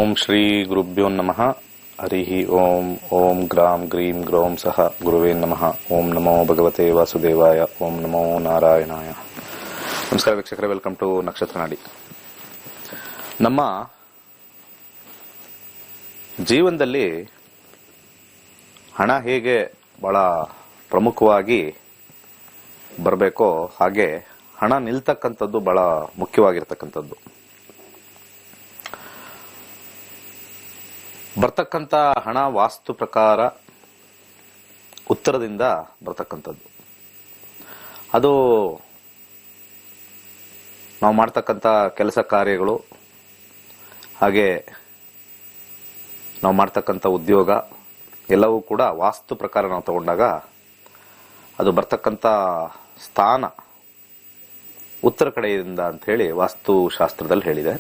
ಓಂ ಶ್ರೀ ಗುರುಭ್ಯೋ ನಮಃ. ಹರಿ ಓಂ. ಓಂ ಗ್ರಾಂ ಗ್ರೀಂ ಗ್ರೌಂ ಸಹ ಗುರುವೇ ನಮಃ. ಓಂ ನಮೋ ಭಗವತೆ ವಾಸುದೇವಾಯ. ಓಂ ನಮೋ ನಾರಾಯಣಾಯ. ನಮಸ್ಕಾರ ವೀಕ್ಷಕರೇ, ವೆಲ್ಕಮ್ ಟು ನಕ್ಷತ್ರ ನಾಡಿ. ನಮ್ಮ ಜೀವನದಲ್ಲಿ ಹಣ ಹೇಗೆ ಬಹಳ ಪ್ರಮುಖವಾಗಿ ಬರಬೇಕೋ ಹಾಗೆ ಹಣ ನಿಲ್ತಕ್ಕಂಥದ್ದು ಬಹಳ ಮುಖ್ಯವಾಗಿರ್ತಕ್ಕಂಥದ್ದು. ಬರ್ತಕ್ಕಂಥ ಹಣ ವಾಸ್ತು ಪ್ರಕಾರ ಉತ್ತರದಿಂದ ಬರ್ತಕ್ಕಂಥದ್ದು. ಅದು ನಾವು ಮಾಡ್ತಕ್ಕಂಥ ಕೆಲಸ ಕಾರ್ಯಗಳು, ಹಾಗೆ ನಾವು ಮಾಡ್ತಕ್ಕಂಥ ಉದ್ಯೋಗ ಎಲ್ಲವೂ ಕೂಡ ವಾಸ್ತು ಪ್ರಕಾರ ನಾವು ತಗೊಂಡಾಗ ಅದು ಬರ್ತಕ್ಕಂಥ ಸ್ಥಾನ ಉತ್ತರ ಕಡೆಯಿಂದ ಅಂತ ಹೇಳಿ ವಾಸ್ತುಶಾಸ್ತ್ರದಲ್ಲಿ ಹೇಳಿದೆ.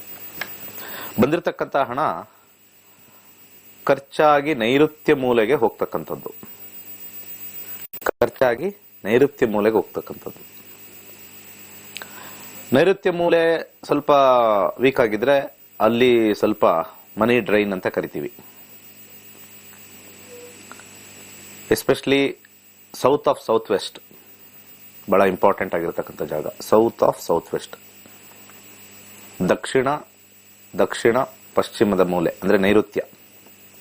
ಬಂದಿರತಕ್ಕಂಥ ಹಣ ಖರ್ಚಾಗಿ ನೈಋತ್ಯ ಮೂಲೆಗೆ ಹೋಗ್ತಕ್ಕಂಥದ್ದು. ನೈಋತ್ಯ ಮೂಲೆ ಸ್ವಲ್ಪ ವೀಕ್ ಆಗಿದ್ರೆ ಅಲ್ಲಿ ಸ್ವಲ್ಪ ಮನಿ ಡ್ರೈನ್ ಅಂತ ಕರಿತೀವಿ. Especially south of south west ಬಹಳ ಇಂಪಾರ್ಟೆಂಟ್ ಆಗಿರತಕ್ಕಂಥ ಜಾಗ. ಸೌತ್ ಆಫ್ ಸೌತ್ ವೆಸ್ಟ್, ದಕ್ಷಿಣ ಪಶ್ಚಿಮದ ಮೂಲೆ ಅಂದ್ರೆ ನೈಋತ್ಯ.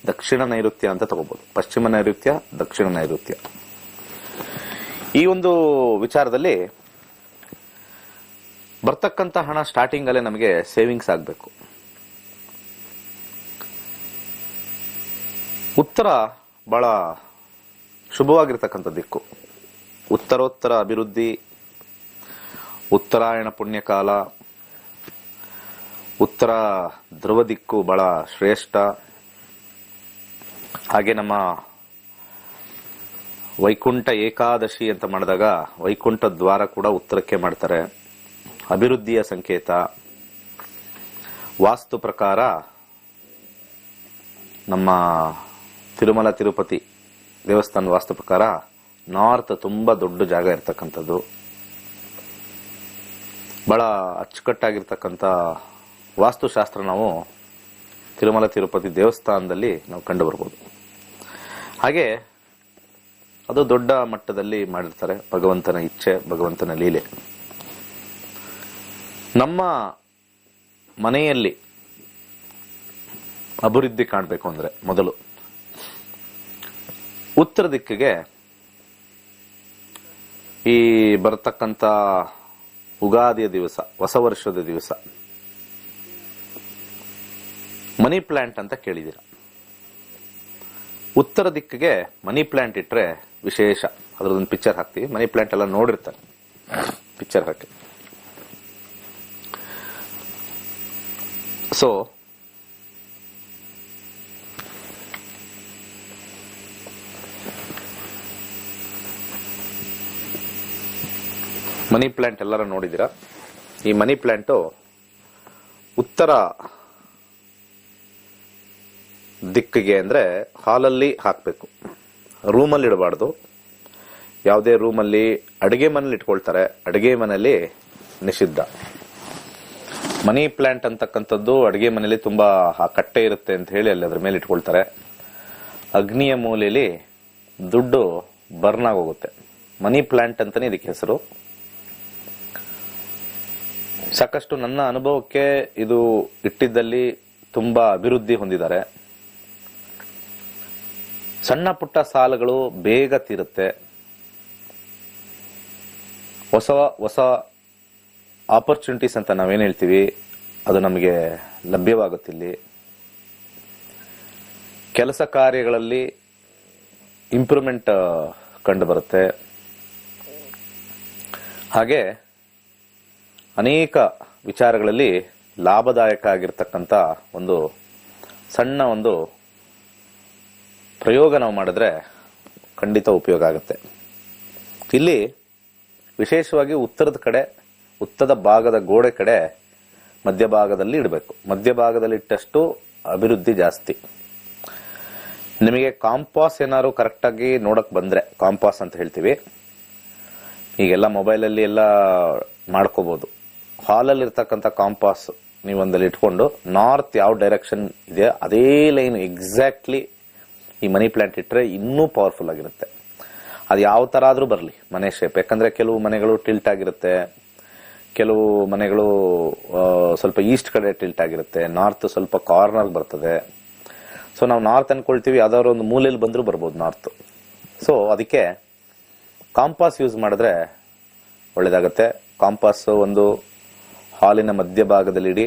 ದಕ್ಷಿಣ ನೈಋತ್ಯ ಅಂತ ತಗೋಬಹುದು. ಪಶ್ಚಿಮ ನೈಋತ್ಯ, ದಕ್ಷಿಣ ನೈಋತ್ಯ. ಈ ಒಂದು ವಿಚಾರದಲ್ಲಿ ಬರ್ತಕ್ಕಂಥ ಹಣ ಸ್ಟಾರ್ಟಿಂಗ್ ಅಲ್ಲೇ ನಮಗೆ ಸೇವಿಂಗ್ಸ್ ಆಗಬೇಕು. ಉತ್ತರ ಬಹಳ ಶುಭವಾಗಿರ್ತಕ್ಕಂಥ ದಿಕ್ಕು. ಉತ್ತರೋತ್ತರ ಅಭಿವೃದ್ಧಿ, ಉತ್ತರಾಯಣ ಪುಣ್ಯಕಾಲ, ಉತ್ತರ ಧ್ರುವ ದಿಕ್ಕು ಬಹಳ ಶ್ರೇಷ್ಠ. ಹಾಗೆ ನಮ್ಮ ವೈಕುಂಠ ಏಕಾದಶಿ ಅಂತ ಮಾಡಿದಾಗ ವೈಕುಂಠ ದ್ವಾರ ಕೂಡ ಉತ್ತರಕ್ಕೆ ಮಾಡ್ತಾರೆ. ಅಭಿವೃದ್ಧಿಯ ಸಂಕೇತ. ವಾಸ್ತು ಪ್ರಕಾರ ನಮ್ಮ ತಿರುಮಲ ತಿರುಪತಿ ದೇವಸ್ಥಾನದ ವಾಸ್ತು ಪ್ರಕಾರ ನಾರ್ತ್ ತುಂಬಾ ದೊಡ್ಡ ಜಾಗ ಇರ್ತಕ್ಕಂಥದ್ದು. ಬಹಳ ಅಚ್ಚುಕಟ್ಟಾಗಿರ್ತಕ್ಕಂಥ ವಾಸ್ತುಶಾಸ್ತ್ರ ನಾವು ತಿರುಮಲ ತಿರುಪತಿ ದೇವಸ್ಥಾನದಲ್ಲಿ ನಾವು ಕಂಡು ಬರ್ಬೋದು. ಹಾಗೆ ಅದು ದೊಡ್ಡ ಮಟ್ಟದಲ್ಲಿ ಮಾಡಿರ್ತಾರೆ. ಭಗವಂತನ ಇಚ್ಛೆ, ಭಗವಂತನ ಲೀಲೆ. ನಮ್ಮ ಮನೆಯಲ್ಲಿ ಅಭಿವೃದ್ಧಿ ಕಾಣಬೇಕು ಅಂದ್ರೆ ಮೊದಲು ಉತ್ತರ ದಿಕ್ಕಿಗೆ ಈ ಬರತಕ್ಕಂತ ಉಗಾದಿಯ ದಿವಸ, ಹೊಸ ವರ್ಷದ ದಿವಸ ಮನಿ ಪ್ಲಾಂಟ್ ಅಂತ ಕೇಳಿದಿರ. ಉತ್ತರ ದಿಕ್ಕಿಗೆ ಮನಿ ಪ್ಲಾಂಟ್ ಇಟ್ರೆ ವಿಶೇಷ. ಅದ್ರದೊಂದು ಪಿಕ್ಚರ್ ಹಾಕ್ತೀವಿ. ಮನಿ ಪ್ಲಾಂಟ್ ಎಲ್ಲ ನೋಡಿರ್ತಾರೆ, ಪಿಕ್ಚರ್ ಹಾಕಿ. ಸೊ ಮನಿ ಪ್ಲಾಂಟ್ ಎಲ್ಲರೂ ನೋಡಿದಿರ. ಈ ಮನಿ ಪ್ಲಾಂಟು ಉತ್ತರ ದಿಕ್ಕಿಗೆ ಅಂದ್ರೆ ಹಾಲಲ್ಲಿ ಹಾಕಬೇಕು, ರೂಮಲ್ಲಿ ಇಡಬಾರ್ದು. ಯಾವುದೇ ರೂಮಲ್ಲಿ, ಅಡಿಗೆ ಮನೇಲಿ ಇಟ್ಕೊಳ್ತಾರೆ, ಅಡಿಗೆ ಮನೆಯಲ್ಲಿ ನಿಷಿದ್ಧ. ಮನಿ ಪ್ಲಾಂಟ್ ಅಂತಕ್ಕಂಥದ್ದು ಅಡಿಗೆ ಮನೆಯಲ್ಲಿ ತುಂಬಾ ಆ ಕಟ್ಟೆ ಇರುತ್ತೆ ಅಂತ ಹೇಳಿ ಅಲ್ಲಿ ಅದ್ರ ಮೇಲೆ ಇಟ್ಕೊಳ್ತಾರೆ. ಅಗ್ನಿಯ ಮೂಲೆಯಲ್ಲಿ ದುಡ್ಡು ಬರ್ನ್ ಆಗೋಗುತ್ತೆ. ಮನಿ ಪ್ಲಾಂಟ್ ಅಂತಾನೆ ಇದಕ್ಕೆ ಹೆಸರು. ಸಾಕಷ್ಟು ನನ್ನ ಅನುಭವಕ್ಕೆ ಇದು ಇಟ್ಟಿದ್ದಲ್ಲಿ ತುಂಬಾ ಅಭಿವೃದ್ಧಿ ಹೊಂದಿದ್ದಾರೆ. ಸಣ್ಣ ಪುಟ್ಟ ಸಾಲಗಳು ಬೇಗ ತೀರುತ್ತೆ. ಹೊಸ ಆಪರ್ಚುನಿಟೀಸ್ ಅಂತ ನಾವೇನ್ ಹೇಳ್ತೀವಿ ಅದು ನಮಗೆ ಲಭ್ಯವಾಗುತ್ತಿಲ್ಲಿ. ಕೆಲಸ ಕಾರ್ಯಗಳಲ್ಲಿ ಇಂಪ್ರೂವ್ಮೆಂಟ್ ಕಂಡು ಬರುತ್ತೆ. ಹಾಗೆ ಅನೇಕ ವಿಚಾರಗಳಲ್ಲಿ ಲಾಭದಾಯಕ ಆಗಿರ್ತಕ್ಕಂಥ ಒಂದು ಸಣ್ಣ ಒಂದು ಪ್ರಯೋಗ ನಾವು ಮಾಡಿದ್ರೆ ಖಂಡಿತ ಉಪಯೋಗ ಆಗುತ್ತೆ. ಇಲ್ಲಿ ವಿಶೇಷವಾಗಿ ಉತ್ತರದ ಕಡೆ, ಉತ್ತರದ ಭಾಗದ ಗೋಡೆ ಕಡೆ ಮಧ್ಯಭಾಗದಲ್ಲಿ ಇಡಬೇಕು. ಮಧ್ಯಭಾಗದಲ್ಲಿ ಇಟ್ಟಷ್ಟು ಅಭಿವೃದ್ಧಿ ಜಾಸ್ತಿ. ನಿಮಗೆ ಕಾಂಪಾಸ್ ಏನಾದ್ರು ಕರೆಕ್ಟಾಗಿ ನೋಡಕ್ ಬಂದ್ರೆ, ಕಾಂಪಾಸ್ ಅಂತ ಹೇಳ್ತೀವಿ, ಈಗೆಲ್ಲ ಮೊಬೈಲಲ್ಲಿ ಎಲ್ಲ ಮಾಡ್ಕೋಬಹುದು. ಹಾಲಲ್ಲಿ ಇರ್ತಕ್ಕಂಥ ಕಾಂಪಾಸ್ ನೀವೊಂದಲ್ಲಿ ಇಟ್ಕೊಂಡು ನಾರ್ತ್ ಯಾವ ಡೈರೆಕ್ಷನ್ ಇದೆ ಅದೇ ಲೈನ್ ಎಕ್ಸಾಕ್ಟ್ಲಿ ಈ ಮನಿ ಪ್ಲಾಂಟ್ ಇಟ್ಟರೆ ಇನ್ನೂ ಪವರ್ಫುಲ್ ಆಗಿರುತ್ತೆ. ಅದು ಯಾವ ತರ ಆದ್ರೂ ಬರಲಿ ಮನೆ ಶೇಪ್. ಯಾಕಂದ್ರೆ ಕೆಲವು ಮನೆಗಳು ಟಿಲ್ಟ್ ಆಗಿರುತ್ತೆ, ಕೆಲವು ಮನೆಗಳು ಸ್ವಲ್ಪ ಈಸ್ಟ್ ಕಡೆ ಟಿಲ್ಟ್ ಆಗಿರುತ್ತೆ, ನಾರ್ತ್ ಸ್ವಲ್ಪ ಕಾರ್ನರ್ ಬರ್ತದೆ. ಸೊ ನಾವು ನಾರ್ತ್ ಅನ್ಕೊಳ್ತೀವಿ, ಯಾವ್ದಾದ್ರು ಒಂದು ಮೂಲೆಯಲ್ಲಿ ಬಂದರೂ ಬರ್ಬೋದು ನಾರ್ತ್. ಸೊ ಅದಕ್ಕೆ ಕಾಂಪಾಸ್ ಯೂಸ್ ಮಾಡಿದ್ರೆ ಒಳ್ಳೇದಾಗತ್ತೆ. ಕಾಂಪಾಸ್ ಒಂದು ಹಾಲಿನ ಮಧ್ಯಭಾಗದಲ್ಲಿಡಿ,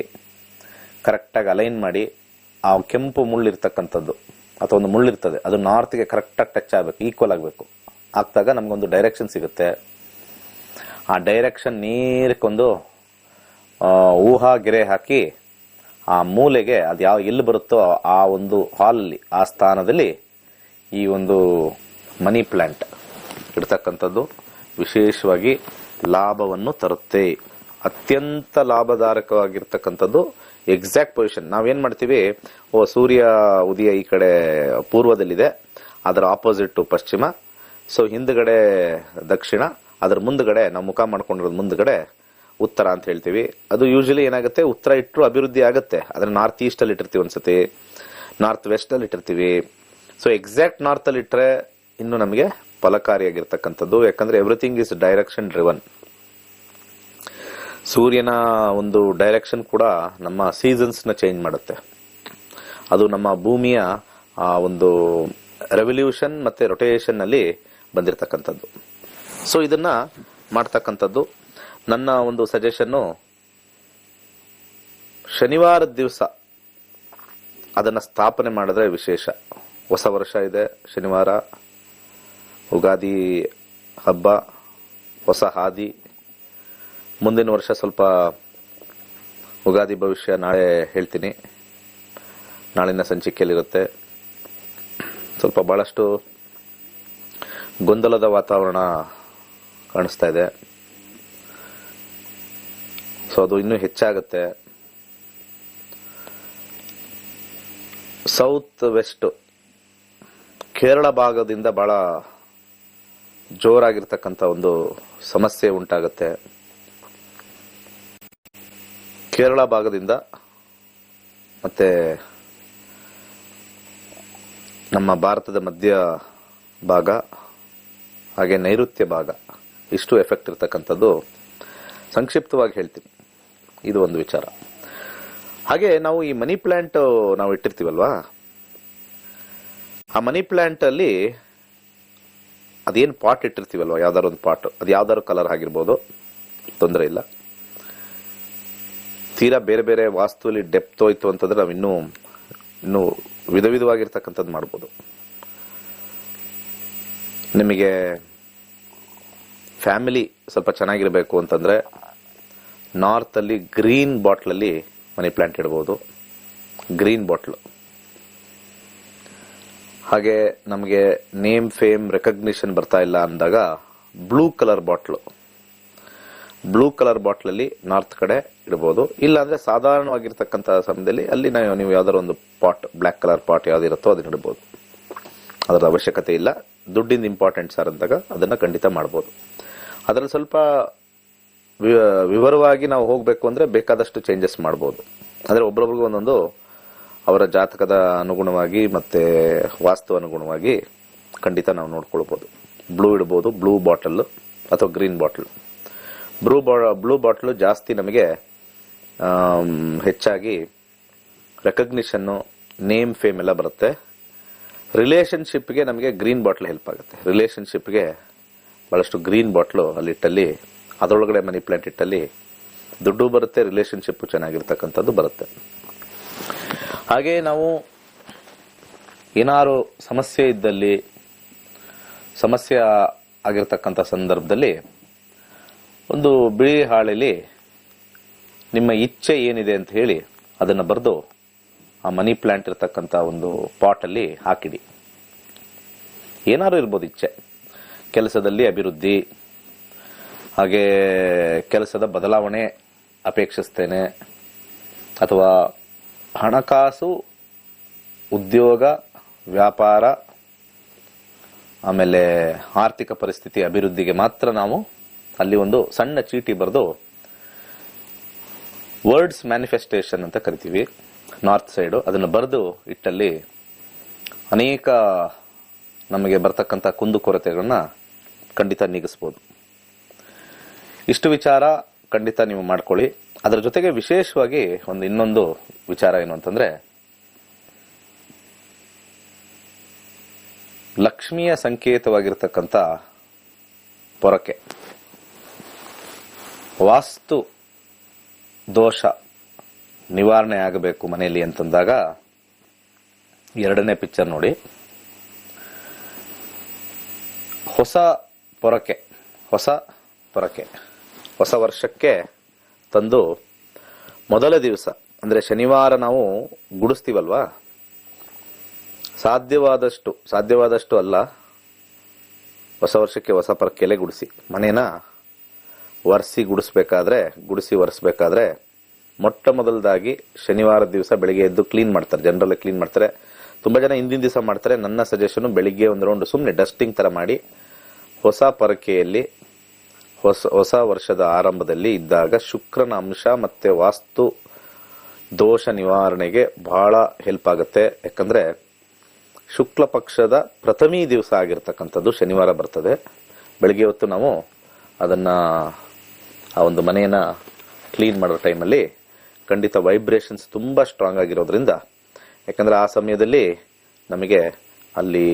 ಕರೆಕ್ಟಾಗಿ ಅಲೈನ್ ಮಾಡಿ, ಆ ಕೆಂಪು ಮುಳ್ಳಿರ್ತಕ್ಕಂಥದ್ದು ಅಥವಾ ಒಂದು ಮುಳ್ಳಿರ್ತದೆ ಅದು ನಾರ್ತ್ಗೆ ಕರೆಕ್ಟಾಗಿ ಟಚ್ ಆಗಬೇಕು, ಈಕ್ವಲ್ ಆಗಬೇಕು. ಆಗ್ದಾಗ ನಮಗೊಂದು ಡೈರೆಕ್ಷನ್ ಸಿಗುತ್ತೆ. ಆ ಡೈರೆಕ್ಷನ್ ನೀರಕ್ಕೊಂದು ಊಹಾ ಗೆರೆ ಹಾಕಿ ಆ ಮೂಲೆಗೆ ಅದು ಎಲ್ಲಿ ಬರುತ್ತೋ ಆ ಒಂದು ಹಾಲಲ್ಲಿ, ಆ ಸ್ಥಾನದಲ್ಲಿ ಈ ಒಂದು ಮನಿ ಪ್ಲಾಂಟ್ ಇಡ್ತಕ್ಕಂಥದ್ದು ವಿಶೇಷವಾಗಿ ಲಾಭವನ್ನು ತರುತ್ತೆ. ಅತ್ಯಂತ ಲಾಭದಾಯಕವಾಗಿರ್ತಕ್ಕಂಥದ್ದು ಎಕ್ಸಾಕ್ಟ್ ಪೊಸಿಷನ್. ನಾವೇನ್ ಮಾಡ್ತೀವಿ, ಸೂರ್ಯ ಉದಯ ಈ ಕಡೆ ಪೂರ್ವದಲ್ಲಿದೆ, ಅದರ ಆಪೋಸಿಟ್ ಪಶ್ಚಿಮ, ಸೊ ಹಿಂದ್ಗಡೆ ದಕ್ಷಿಣ, ಅದರ ಮುಂದ್ಗಡೆ ನಾವು ಮುಖ ಮಾಡ್ಕೊಂಡಿರೋದು ಮುಂದ್ಗಡೆ ಉತ್ತರ ಅಂತ ಹೇಳ್ತೀವಿ. ಅದು ಯೂಶಲಿ ಏನಾಗುತ್ತೆ, ಉತ್ತರ ಇಟ್ಟರು ಅಭಿವೃದ್ಧಿ ಆಗುತ್ತೆ. ಅದನ್ನ ನಾರ್ತ್ ಈಸ್ಟ್ ಅಲ್ಲಿ ಇಟ್ಟಿರ್ತೀವಿ, ಒಂದ್ಸತಿ ನಾರ್ತ್ ವೆಸ್ಟ್ ಅಲ್ಲಿ ಇಟ್ಟಿರ್ತೀವಿ. ಸೊ ಎಕ್ಸಾಕ್ಟ್ ನಾರ್ತ್ ಅಲ್ಲಿ ಇಟ್ಟರೆ ಇನ್ನು ನಮಗೆ ಫಲಕಾರಿಯಾಗಿರ್ತಕ್ಕಂಥದ್ದು. ಯಾಕಂದ್ರೆ ಎವ್ರಿಥಿಂಗ್ ಇಸ್ ಡೈರೆಕ್ಷನ್ ಡ್ರಿವನ್. ಸೂರ್ಯನ ಒಂದು ಡೈರೆಕ್ಷನ್ ಕೂಡ ನಮ್ಮ ಸೀಸನ್ಸ್ ನ ಚೇಂಜ್ ಮಾಡುತ್ತೆ. ಅದು ನಮ್ಮ ಭೂಮಿಯ ಒಂದು ರೆವಲ್ಯೂಷನ್ ಮತ್ತೆ ರೊಟೇಷನ್ ನಲ್ಲಿ ಬಂದಿರತಕ್ಕಂಥದ್ದು. ಸೊ ಇದನ್ನ ಮಾಡ್ತಕ್ಕಂಥದ್ದು ನನ್ನ ಒಂದು ಸಜೆಷನ್ನು. ಶನಿವಾರದ ದಿವಸ ಅದನ್ನ ಸ್ಥಾಪನೆ ಮಾಡಿದ್ರೆ ವಿಶೇಷ. ಹೊಸ ವರ್ಷ ಇದೆ, ಶನಿವಾರ, ಉಗಾದಿ ಹಬ್ಬ, ಹೊಸ ಹಾದಿ. ಮುಂದಿನ ವರ್ಷ ಸ್ವಲ್ಪ ಉಗಾದಿ ಭವಿಷ್ಯ ನಾಳೆ ಹೇಳ್ತೀನಿ, ನಾಳಿನ ಸಂಚಿಕೆಯಲ್ಲಿರುತ್ತೆ. ಸ್ವಲ್ಪ ಬಹಳಷ್ಟು ಗೊಂದಲದ ವಾತಾವರಣ ಕಾಣಿಸ್ತಾ ಇದೆ. ಸೊ ಅದು ಇನ್ನೂ ಹೆಚ್ಚಾಗುತ್ತೆ. ಸೌತ್ ವೆಸ್ಟ್ ಕೇರಳ ಭಾಗದಿಂದ ಬಹಳ ಜೋರಾಗಿರ್ತಕ್ಕಂಥ ಒಂದು ಸಮಸ್ಯೆ ಉಂಟಾಗುತ್ತೆ. ಕೇರಳ ಭಾಗದಿಂದ ಮತ್ತೆ ನಮ್ಮ ಭಾರತದ ಮಧ್ಯ ಭಾಗ ಹಾಗೆ ನೈಋತ್ಯ ಭಾಗ ಇಷ್ಟು ಎಫೆಕ್ಟ್ ಇರ್ತಕ್ಕಂಥದ್ದು ಸಂಕ್ಷಿಪ್ತವಾಗಿ ಹೇಳ್ತೀನಿ. ಇದು ಒಂದು ವಿಚಾರ. ಹಾಗೆ ನಾವು ಈ ಮನಿ ಪ್ಲಾಂಟ್ ನಾವು ಇಟ್ಟಿರ್ತೀವಲ್ವಾ, ಆ ಮನಿ ಪ್ಲಾಂಟ್ ಅಲ್ಲಿ ಅದೇನು ಪಾಟ್ ಇಟ್ಟಿರ್ತೀವಲ್ವಾ, ಯಾವ್ದಾದ್ರು ಒಂದು ಪಾಟ್, ಅದು ಯಾವ್ದಾದ್ರು ಕಲರ್ ಆಗಿರ್ಬೋದು, ತೊಂದರೆ ಇಲ್ಲ. ತೀರಾ ಬೇರೆ ಬೇರೆ ವಾಸ್ತುವಲ್ಲಿ ಡೆಪ್ತ್ ಹೋಯ್ತು ಅಂತಂದ್ರೆ ನಾವು ಇನ್ನೂ ವಿಧ ವಿಧವಾಗಿರ್ತಕ್ಕಂಥದ್ದು ಮಾಡ್ಬೋದು. ನಿಮಗೆ ಫ್ಯಾಮಿಲಿ ಸ್ವಲ್ಪ ಚೆನ್ನಾಗಿರ್ಬೇಕು ಅಂತಂದ್ರೆ ನಾರ್ತ್ ಅಲ್ಲಿ ಗ್ರೀನ್ ಬಾಟ್ಲ್ ಅಲ್ಲಿ ಮನಿ ಪ್ಲಾಂಟ್ ಇಡಬಹುದು, ಗ್ರೀನ್ ಬಾಟ್ಲ್. ಹಾಗೆ ನಮಗೆ ನೇಮ್ ಫೇಮ್ ರೆಕಗ್ನಿಷನ್ ಬರ್ತಾ ಇಲ್ಲ ಅಂದಾಗ blue colour bottle, blue colour bottle ಅಲ್ಲಿ ನಾರ್ತ್ ಕಡೆ ಇಡಬಹುದು. ಇಲ್ಲ ಅಂದ್ರೆ ಸಾಧಾರಣವಾಗಿರ್ತಕ್ಕಂತಹ ಸಮಯದಲ್ಲಿ ಅಲ್ಲಿ ನೀವು ಯಾವ್ದಾದ್ರು ಒಂದು ಪಾಟ್, ಬ್ಲಾಕ್ ಕಲರ್ ಪಾಟ್ ಯಾವ್ದಿರುತ್ತೋ ಅದನ್ನ ಇಡಬಹುದು. ಅದರ ಅವಶ್ಯಕತೆ ಇಲ್ಲ. ದುಡ್ಡಿಂದ ಇಂಪಾರ್ಟೆಂಟ್ ಸರ್ ಅಂದಾಗ ಅದನ್ನ ಖಂಡಿತ ಮಾಡಬಹುದು. ಅದರಲ್ಲಿ ಸ್ವಲ್ಪ ವಿವರವಾಗಿ ನಾವು ಹೋಗ್ಬೇಕು ಅಂದ್ರೆ ಬೇಕಾದಷ್ಟು ಚೇಂಜಸ್ ಮಾಡಬಹುದು. ಅಂದ್ರೆ ಒಬ್ಬರೊಬ್ರಿಗೂ ಒಂದೊಂದು ಅವರ ಜಾತಕದ ಅನುಗುಣವಾಗಿ ಮತ್ತೆ ವಾಸ್ತು ಅನುಗುಣವಾಗಿ ಖಂಡಿತ ನಾವು ನೋಡ್ಕೊಳ್ಬಹುದು. ಬ್ಲೂ ಇಡಬಹುದು, ಬ್ಲೂ ಬಾಟಲ್ ಅಥವಾ ಗ್ರೀನ್ ಬಾಟಲ್. ಬ್ಲೂ ಬಾಟಲ್ ಜಾಸ್ತಿ ನಮಗೆ ಹೆಚ್ಚಾಗಿ ರೆಕಗ್ನಿಷನ್ನು, ನೇಮ್ ಫೇಮ್ ಎಲ್ಲ ಬರುತ್ತೆ. ರಿಲೇಶನ್ಶಿಪ್ಗೆ ನಮಗೆ ಗ್ರೀನ್ ಬಾಟ್ಲ್ ಹೆಲ್ಪ್ ಆಗುತ್ತೆ. ರಿಲೇಶನ್ಶಿಪ್ಗೆ ಬಹಳಷ್ಟು ಗ್ರೀನ್ ಬಾಟ್ಲು ಅಲ್ಲಿ ಇಟ್ಟಲ್ಲಿ, ಅದರೊಳಗಡೆ ಮನಿ ಪ್ಲಾಂಟ್ ಇಟ್ಟಲ್ಲಿ ದುಡ್ಡು ಬರುತ್ತೆ, ರಿಲೇಶನ್ಶಿಪ್ ಚೆನ್ನಾಗಿರ್ತಕ್ಕಂಥದ್ದು ಬರುತ್ತೆ. ಹಾಗೆ ನಾವು ಏನಾದ್ರು ಸಮಸ್ಯೆ ಇದ್ದಲ್ಲಿ, ಸಮಸ್ಯೆ ಆಗಿರ್ತಕ್ಕಂಥ ಸಂದರ್ಭದಲ್ಲಿ ಒಂದು ಬಿಳಿ ಹಾಳೆಯಲ್ಲಿ ನಿಮ್ಮ ಇಚ್ಛೆ ಏನಿದೆ ಅಂತ ಹೇಳಿ ಅದನ್ನ ಬರೆದು ಆ ಮನಿ ಪ್ಲಾಂಟ್ ಇರ್ತಕ್ಕಂಥ ಒಂದು ಪಾಟ್ ಅಲ್ಲಿ ಹಾಕಿಡಿ. ಏನಾದ್ರು ಇರ್ಬೋದು ಇಚ್ಛೆ, ಕೆಲಸದಲ್ಲಿ ಅಭಿವೃದ್ಧಿ, ಹಾಗೆ ಕೆಲಸದ ಬದಲಾವಣೆ ಅಪೇಕ್ಷಿಸ್ತೇನೆ, ಅಥವಾ ಹಣಕಾಸು, ಉದ್ಯೋಗ, ವ್ಯಾಪಾರ, ಆಮೇಲೆ ಆರ್ಥಿಕ ಪರಿಸ್ಥಿತಿ ಅಭಿವೃದ್ಧಿಗೆ ಮಾತ್ರ ನಾವು ಅಲ್ಲಿ ಒಂದು ಸಣ್ಣ ಚೀಟಿ ಬರೆದು ವರ್ಡ್ಸ್ ಮ್ಯಾನಿಫೆಸ್ಟೇಷನ್ ಅಂತ ಕರಿತೀವಿ ನಾರ್ತ್ ಸೈಡು. ಅದನ್ನು ಬರೆದು ಇಟ್ಟಲ್ಲಿ ಅನೇಕ ನಮಗೆ ಬರ್ತಕ್ಕಂಥ ಕುಂದುಕೊರತೆಗಳನ್ನ ಖಂಡಿತ ನೀಗಿಸ್ಬೋದು. ಇಷ್ಟು ವಿಚಾರ ಖಂಡಿತ ನೀವು ಮಾಡ್ಕೊಳ್ಳಿ. ಅದರ ಜೊತೆಗೆ ವಿಶೇಷವಾಗಿ ಇನ್ನೊಂದು ವಿಚಾರ ಏನು ಅಂತಂದ್ರೆ, ಲಕ್ಷ್ಮಿಯ ಸಂಕೇತವಾಗಿರ್ತಕ್ಕಂಥ ಪೊರಕೆ, ವಾಸ್ತು ದೋಷ ನಿವಾರಣೆ ಆಗಬೇಕು ಮನೆಯಲ್ಲಿ ಅಂತಂದಾಗ ಎರಡನೇ ಪಿಕ್ಚರ್ ನೋಡಿ. ಹೊಸ ಪೊರಕೆ ಹೊಸ ವರ್ಷಕ್ಕೆ ತಂದು ಮೊದಲ ದಿವಸ ಅಂದ್ರೆ ಶನಿವಾರ ನಾವು ಗುಡಿಸ್ತೀವಲ್ವಾ, ಸಾಧ್ಯವಾದಷ್ಟು ಅಲ್ಲ, ಹೊಸ ವರ್ಷಕ್ಕೆ ಹೊಸ ಪೊರಕೆಲೆ ಗುಡಿಸಿ. ಮನೇನ ಗುಡಿಸಿ ಒರೆಸ್ಬೇಕಾದ್ರೆ ಮೊಟ್ಟ ಮೊದಲದಾಗಿ ಶನಿವಾರ ದಿವಸ ಬೆಳಿಗ್ಗೆ ಎದ್ದು ಕ್ಲೀನ್ ಮಾಡ್ತಾರೆ. ಜನರಲ್ ಕ್ಲೀನ್ ಮಾಡ್ತಾರೆ, ತುಂಬಾ ಜನ ಹಿಂದಿನ ದಿವಸ ಮಾಡ್ತಾರೆ. ನನ್ನ ಸಜೆಷನ್ ಬೆಳಿಗ್ಗೆ ಒಂದು ರೌಂಡ್ ಸುಮ್ಮನೆ ಡಸ್ಟಿಂಗ್ ತರ ಮಾಡಿ ಹೊಸ ಪೊರಕೆಯಲ್ಲಿ ಹೊಸ ವರ್ಷದ ಆರಂಭದಲ್ಲಿ ಇದ್ದಾಗ ಶುಕ್ರನ ಅಂಶ ಮತ್ತೆ ವಾಸ್ತು ದೋಷ ನಿವಾರಣೆಗೆ ಬಹಳ ಹೆಲ್ಪ್ ಆಗುತ್ತೆ. ಯಾಕಂದ್ರೆ ಶುಕ್ಲ ಪಕ್ಷದ ಪ್ರಥಮಿ ದಿವಸ ಆಗಿರ್ತಕ್ಕಂಥದ್ದು ಶನಿವಾರ ಬರ್ತದೆ. ಬೆಳಿಗ್ಗೆ ಹೊತ್ತು ನಾವು ಅದನ್ನ ಆ ಒಂದು ಮನೆಯನ್ನ ಕ್ಲೀನ್ ಮಾಡೋ ಟೈಮಲ್ಲಿ ಖಂಡಿತ ವೈಬ್ರೇಷನ್ಸ್ ತುಂಬಾ ಸ್ಟ್ರಾಂಗ್ ಆಗಿರೋದ್ರಿಂದ, ಯಾಕಂದ್ರೆ ಆ ಸಮಯದಲ್ಲಿ ನಮಗೆ ಅಲ್ಲಿ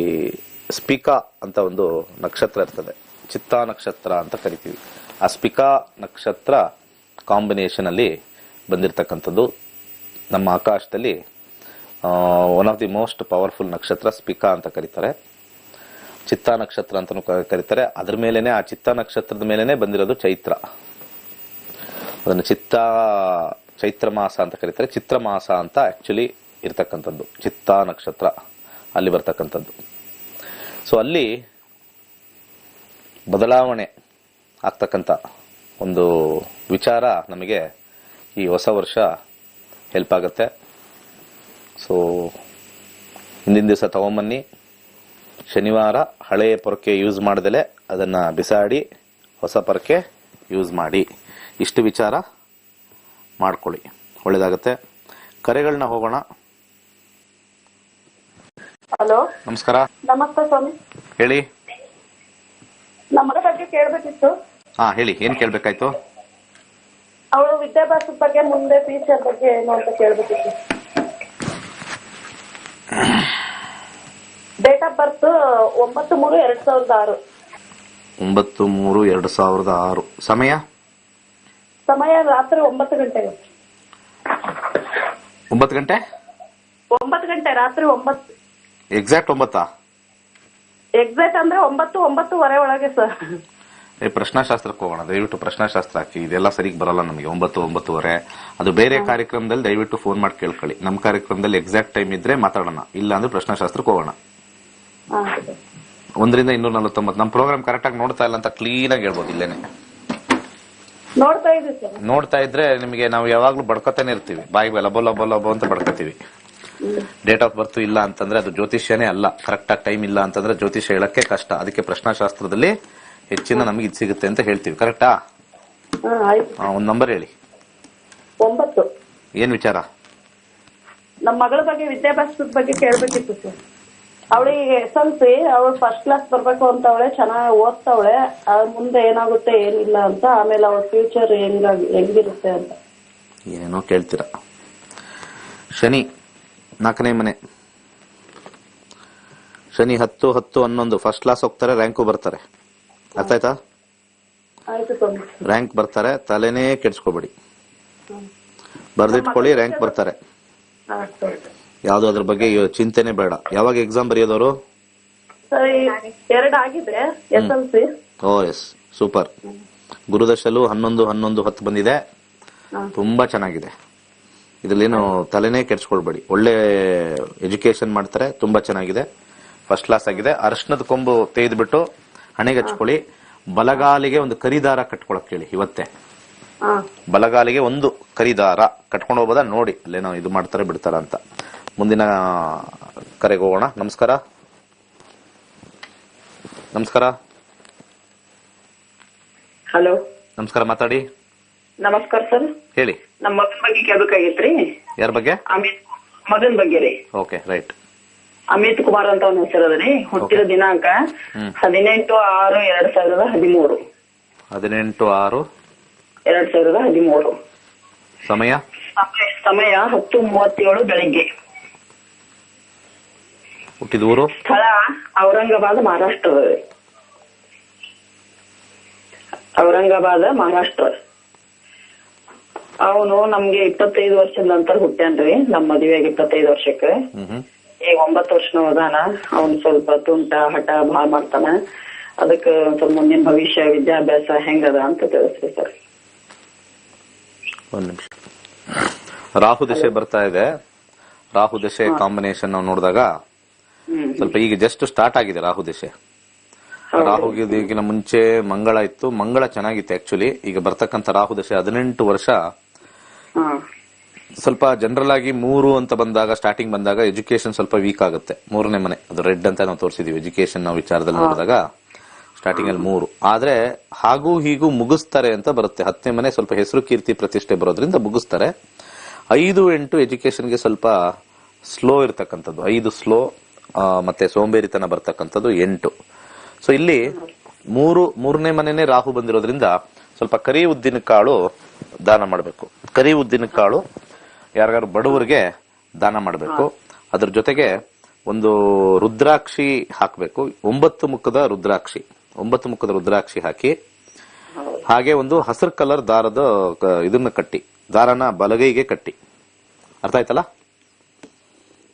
ಸ್ಪಿಕಾ ಅಂತ ಒಂದು ನಕ್ಷತ್ರ ಇರ್ತದೆ, ಚಿತ್ತಾ ನಕ್ಷತ್ರ ಅಂತ ಕರಿತೀವಿ. ಆ ಸ್ಪಿಕಾ ನಕ್ಷತ್ರ ಕಾಂಬಿನೇಷನ್ ಅಲ್ಲಿ ಬಂದಿರತಕ್ಕಂಥದ್ದು ನಮ್ಮ ಆಕಾಶದಲ್ಲಿ one of the most powerful ನಕ್ಷತ್ರ ಸ್ಪಿಕಾ ಅಂತ ಕರೀತಾರೆ, ಚಿತ್ತಾ ನಕ್ಷತ್ರ ಅಂತಾನೂ ಕರೀತಾರೆ. ಅದ್ರ ಮೇಲೇನೆ, ಆ ಚಿತ್ತಾ ನಕ್ಷತ್ರದ ಮೇಲೇನೆ ಬಂದಿರೋದು ಚೈತ್ರ. ಅದನ್ನು ಚೈತ್ರ ಮಾಸ ಅಂತ ಕರೀತಾರೆ. ಚಿತ್ರ ಮಾಸ ಅಂತ ಆಕ್ಚುಲಿ ಇರ್ತಕ್ಕಂಥದ್ದು ಚಿತ್ತಾ ನಕ್ಷತ್ರ ಅಲ್ಲಿ ಬರ್ತಕ್ಕಂಥದ್ದು. ಸೊ ಅಲ್ಲಿ ಬದಲಾವಣೆ ಆಗ್ತಕ್ಕಂಥ ಒಂದು ವಿಚಾರ ನಮಗೆ ಈ ಹೊಸ ವರ್ಷ ಹೆಲ್ಪ್ ಆಗುತ್ತೆ. ಸೊ ಹಿಂದಿನ ದಿವಸ ತಗೊಂಬನ್ನಿ, ಶನಿವಾರ ಹಳೆಯ ಪೊರಕೆ ಯೂಸ್ ಮಾಡದಲೆ ಅದನ್ನ ಬಿಸಾಡಿ ಹೊಸ ಪೊರಕೆ ಯೂಸ್ ಮಾಡಿ. ಇಷ್ಟು ವಿಚಾರ ಮಾಡ್ಕೊಳ್ಳಿ, ಒಳ್ಳೇದಾಗತ್ತೆ. ಕರೆಗಳನ್ನ ಹೋಗೋಣ. ಹಲೋ, ನಮಸ್ಕಾರ. ನಮಸ್ತೆ ಸ್ವಾಮಿ. ಹೇಳಿ. ನಮ್ಮ ಮಗಳ ಬಗ್ಗೆ ಕೇಳ್ಬೇಕಿತ್ತು. ಹೇಳಿ, ಏನ್ ಕೇಳ್ಬೇಕಾಯ್ತು? ಅವಳು ವಿದ್ಯಾಭ್ಯಾಸದ ಬಗ್ಗೆ, ಮುಂದೆ ಫ್ಯೂಚರ್ ಬಗ್ಗೆ ಏನು ಅಂತ ಕೇಳ್ಬೇಕಿತ್ತು. Date of birth 9/3/2006. 9/3/2006. ಸಮಯ ರಾತ್ರಿ 9 ಗಂಟೆಗೆ. 9 ಗಂಟೆ? 9 ಗಂಟೆ ರಾತ್ರಿ 9. ಎಕ್ಸಾಕ್ಟ್ 9? ಎಕ್ಸಾಕ್ಟ್ ಅಂದ್ರೆ 9-9:30 ಒಳಗೆ ಸರ್. ಪ್ರಶ್ನಾಶಾಸ್ತ್ರಕ್ಕೆ ಹೋಗೋಣ. ದಯವಿಟ್ಟು ಪ್ರಶ್ನಾಶಾಸ್ತ್ರ ಹಾಕಿ, ಇದೆಲ್ಲ ಸರಿಗೆ ಬರಲ್ಲ ನಮಗೆ. 9-9:30 ಅದು ಬೇರೆ ಕಾರ್ಯಕ್ರಮದಲ್ಲಿ ದಯವಿಟ್ಟು ಫೋನ್ ಮಾಡಿ ಕೇಳ್ಕೊಳ್ಳಿ. ನಮ್ಮ ಕಾರ್ಯಕ್ರಮದಲ್ಲಿ ಎಕ್ಸಾಕ್ಟ್ ಟೈಮ್ ಇದ್ರೆ ಮಾತಾಡೋಣ, ಇಲ್ಲ ಅಂದ್ರೆ ಪ್ರಶ್ನಾಶಾಸ್ತ್ರಕ್ಕೆ ಹೋಗೋಣ. 1-249. ನಮ್ಮ ಪ್ರೋಗ್ರಾಮ್ ಕರೆಕ್ಟ್ ಆಗಿ ನೋಡ್ತಾ ಇಲ್ಲ ಅಂತ ಕ್ಲೀನ್ ಆಗಿ ಹೇಳ್ಬೋದು. ಇಲ್ಲೇನೆ ನೋಡ್ತಾ ಇದ್ರೆ ನಿಮಗೆ ನಾವು ಯಾವಾಗ್ಲೂ ಬಡ್ಕೊತಾನೆ ಇರ್ತೀವಿ, ಬಾಯಿಗೆ ಲಬೋ ಅಂತ ಬಡ್ಕೊತೀವಿ. ಡೇಟ್ ಆಫ್ ಬರ್ತ್ ಇಲ್ಲ ಅಂತಂದ್ರೆ ಅದು ಜ್ಯೋತಿಷ್ಯನೇ ಅಲ್ಲ. ಕರೆಕ್ಟ್ ಆಗಿ ಟೈಮ್ ಇಲ್ಲ ಅಂತಂದ್ರೆ ಜ್ಯೋತಿಷ್ಯ ಹೇಳಕ್ಕೆ ಕಷ್ಟ. ಅದಕ್ಕೆ ಪ್ರಶ್ನಾಶಾಸ್ತ್ರದಲ್ಲಿ ಹೆಚ್ಚಿನ ನಮಗೆ ಇದು ಸಿಗುತ್ತೆ ಅಂತ ಹೇಳ್ತೀವಿ. ಕರೆಕ್ಟಾ? ಒಂದ್ ನಂಬರ್ ಹೇಳಿ. 9. ಏನ್ ವಿಚಾರ? ನಮ್ಮ ಮಗಳ ಬಗ್ಗೆ, ವಿದ್ಯಾಭ್ಯಾಸದ ಬಗ್ಗೆ ಕೇಳ್ಬೇಕಿತ್ತು ಸರ್. ಅವಳಿಗೆ SLC, ಅವಳು ಫಸ್ಟ್ ಕ್ಲಾಸ್ ಬರ್ಬೇಕು ಅಂತ ಅವಳೆ, ಚೆನ್ನಾಗಿ ಓದ್ತಾವಳೆ. ಮುಂದೆ ಏನಾಗುತ್ತೆ ಏನಿಲ್ಲ ಅಂತ, ಆಮೇಲೆ ಅವಳ ಫ್ಯೂಚರ್ ಹೆಂಗಿರುತ್ತೆ ಅಂತ. ಏನೇನೋ ಕೇಳ್ತೀರಾ. ಶನಿ 4ನೇ ಮನೆ. ಶನಿ 10-10-11 ಫಸ್ಟ್ ಕ್ಲಾಸ್ ಹೋಗ್ತಾರೆ, ರ್ಯಾಂಕು ಬರ್ತಾರೆ. ಅರ್ಥ ಆಯ್ತಾ? ರ್ಯಾಂಕ್ ಬರ್ತಾರೆ, ತಲೆನೇ ಕೆಡ್ಸ್ಕೋಬೇಡಿ, ಬರ್ದಿಟ್ಕೊಳ್ಳಿ. ರ್ಯಾಂಕ್ ಬರ್ತಾರೆ, ಯಾವ್ದು ಅದ್ರ ಬಗ್ಗೆ ಚಿಂತೆನೆ ಬೇಡ. ಯಾವಾಗ ಎಕ್ಸಾಮ್ ಬರೆಯೋದವರು? 2 ಆಗಿದೆ SLC. S, super. ಗುರುದಶಲು 11-11-10 ಬಂದಿದೆ, ತುಂಬಾ ಚೆನ್ನಾಗಿದೆ. ಇದ್ರಲ್ಲೇನು ತಲೆನೇ ಕೆಡ್ಸ್ಕೊಳ್ಬೇಡಿ. ಒಳ್ಳೆ ಎಜುಕೇಶನ್ ಮಾಡ್ತಾರೆ, ತುಂಬಾ ಚೆನ್ನಾಗಿದೆ, ಫಸ್ಟ್ ಕ್ಲಾಸ್ ಆಗಿದೆ. ಅರ್ಶನದ ಕೊಂಬು ತೆಗೆದ್ಬಿಟ್ಟು ಹಣೆಗೆ ಹಚ್ಕೊಳ್ಳಿ. ಬಲಗಾಲಿಗೆ ಒಂದು ಕರಿದಾರ ಕಟ್ಕೊಳಕ್ ಹೇಳಿ ಇವತ್ತೇ. ಬಲಗಾಲಿಗೆ ಒಂದು ಕರಿದಾರ ಕಟ್ಕೊಂಡು ಹೋಗೋದ ನೋಡಿ, ಅಲ್ಲೇನೋ ಇದು ಮಾಡ್ತಾರೆ ಬಿಡ್ತಾರ ಅಂತ. ಮುಂದಿನ ಕರೆಗೆ ಹೋಗೋಣ. ನಮಸ್ಕಾರ. ಹಲೋ, ನಮಸ್ಕಾರ, ಮಾತಾಡಿ. ನಮಸ್ಕಾರ ಸರ್. ಹೇಳಿ. ನಮ್ಮ ಮಗನ ಬಗ್ಗೆ ಕೇಳ್ಬೇಕಾಗಿತ್ರಿ. ಯಾರ ಬಗ್ಗೆ? ಅಮಿತ್ ಮಗನ್ ಬಗ್ಗೆ ರೀ. Okay, right. ಅಮಿತ್ ಕುಮಾರ್ ಅಂತ ಅವನ ಹೆಸರು ಅದರಿ. ಹುಟ್ಟಿದ ದಿನಾಂಕ 18/6/2013. 18/6/2013. ಸಮಯ 10:37 ಬೆಳಿಗ್ಗೆ. ಹುಟ್ಟಿದ ಊರು? ಸ್ಥಳ ಔರಂಗಾಬಾದ್, ಮಹಾರಾಷ್ಟ್ರ. ಔರಂಗಾಬಾದ್, ಮಹಾರಾಷ್ಟ್ರ. ಅವನು ನಮ್ಗೆ 25 ವರ್ಷದ ನಂತರ ಹುಟ್ಟ್ಯಾನ್ರಿ. ನಮ್ ಮದ್ವೆಗೆ 25 ವರ್ಷಕ್ಕೆ. ಈಗ 9 ವರ್ಷನ ಅದಾನ. ಅವ್ನ್ ಸ್ವಲ್ಪ ತುಂಟ ಹಠ ಭಾಳ ಮಾಡ್ತಾನ. ಅದಕ್ಕ ಸ್ವಲ್ಪ ಮುಂದಿನ ಭವಿಷ್ಯ ವಿದ್ಯಾಭ್ಯಾಸ ಹೆಂಗದ ಅಂತ ತಿಳಿಸ್ರಿ ಸರ್. ಒಂದ್ ನಿಮಿಷ. ರಾಹು ದಶೆ ಬರ್ತಾ ಇದೆ. ರಾಹು ದಶೆ ಕಾಂಬಿನೇಷನ್ ನಾವು ನೋಡಿದಾಗ ಸ್ವಲ್ಪ ಈಗ ಜಸ್ಟ್ ಸ್ಟಾರ್ಟ್ ಆಗಿದೆ ರಾಹು ದಶೆ. ರಾಹುಗೆ ಈಗಿನ ಮುಂಚೆ ಮಂಗಳ ಇತ್ತು. ಮಂಗಳ ಚೆನ್ನಾಗಿತ್ತು ಆಕ್ಚುಲಿ. ಈಗ ಬರ್ತಕ್ಕಂಥ ರಾಹು ದಶೆ 18 ವರ್ಷ. ಸ್ವಲ್ಪ ಜನರಲ್ ಆಗಿ 3 ಅಂತ ಬಂದಾಗ, ಸ್ಟಾರ್ಟಿಂಗ್ ಬಂದಾಗ ಎಜುಕೇಶನ್ ಸ್ವಲ್ಪ ವೀಕ್ ಆಗುತ್ತೆ. 3ನೇ ಮನೆ ಅದು ರೆಡ್ ಅಂತ ನಾವು ತೋರಿಸಿದೀವಿ. ಎಜುಕೇಶನ್ ನಾವು ವಿಚಾರದಲ್ಲಿ ನೋಡಿದಾಗ ಸ್ಟಾರ್ಟಿಂಗ್ ಅಲ್ಲಿ 3. ಆದ್ರೆ ಹಾಗೂ ಹೀಗೂ ಮುಗಿಸ್ತಾರೆ ಅಂತ ಬರುತ್ತೆ. 10ನೇ ಮನೆ ಸ್ವಲ್ಪ ಹೆಸರು ಕೀರ್ತಿ ಪ್ರತಿಷ್ಠೆ ಬರೋದ್ರಿಂದ ಮುಗಿಸ್ತಾರೆ. 5, 8 ಎಜುಕೇಶನ್ಗೆ ಸ್ವಲ್ಪ ಸ್ಲೋ ಇರ್ತಕ್ಕಂಥದ್ದು. 5 ಸ್ಲೋ, ಮತ್ತೆ ಸೋಂಬೇರಿತನ ಬರ್ತಕ್ಕಂಥದ್ದು 8. ಸೊ ಇಲ್ಲಿ 3ನೇ ಮನೆನೇ ರಾಹು ಬಂದಿರೋದ್ರಿಂದ ಸ್ವಲ್ಪ ಕರಿ ಉದ್ದಿನ ಕಾಳು ದಾನ ಮಾಡಬೇಕು. ಕರಿ ಉದ್ದಿನ ಕಾಳು ಯಾರಿಗಾರು ಬಡವರಿಗೆ ದಾನ ಮಾಡಬೇಕು. ಅದ್ರ ಜೊತೆಗೆ ಒಂದು ರುದ್ರಾಕ್ಷಿ ಹಾಕಬೇಕು. 9 ಮುಖದ ರುದ್ರಾಕ್ಷಿ. 9 ಮುಖದ ರುದ್ರಾಕ್ಷಿ ಹಾಕಿ, ಹಾಗೆ ಒಂದು ಹಸಿರು ಕಲರ್ ದಾರದ ಇದನ್ನ ಕಟ್ಟಿ, ದಾರನ ಬಲಗೈಗೆ ಕಟ್ಟಿ. ಅರ್ಥ ಆಯ್ತಲ್ಲ?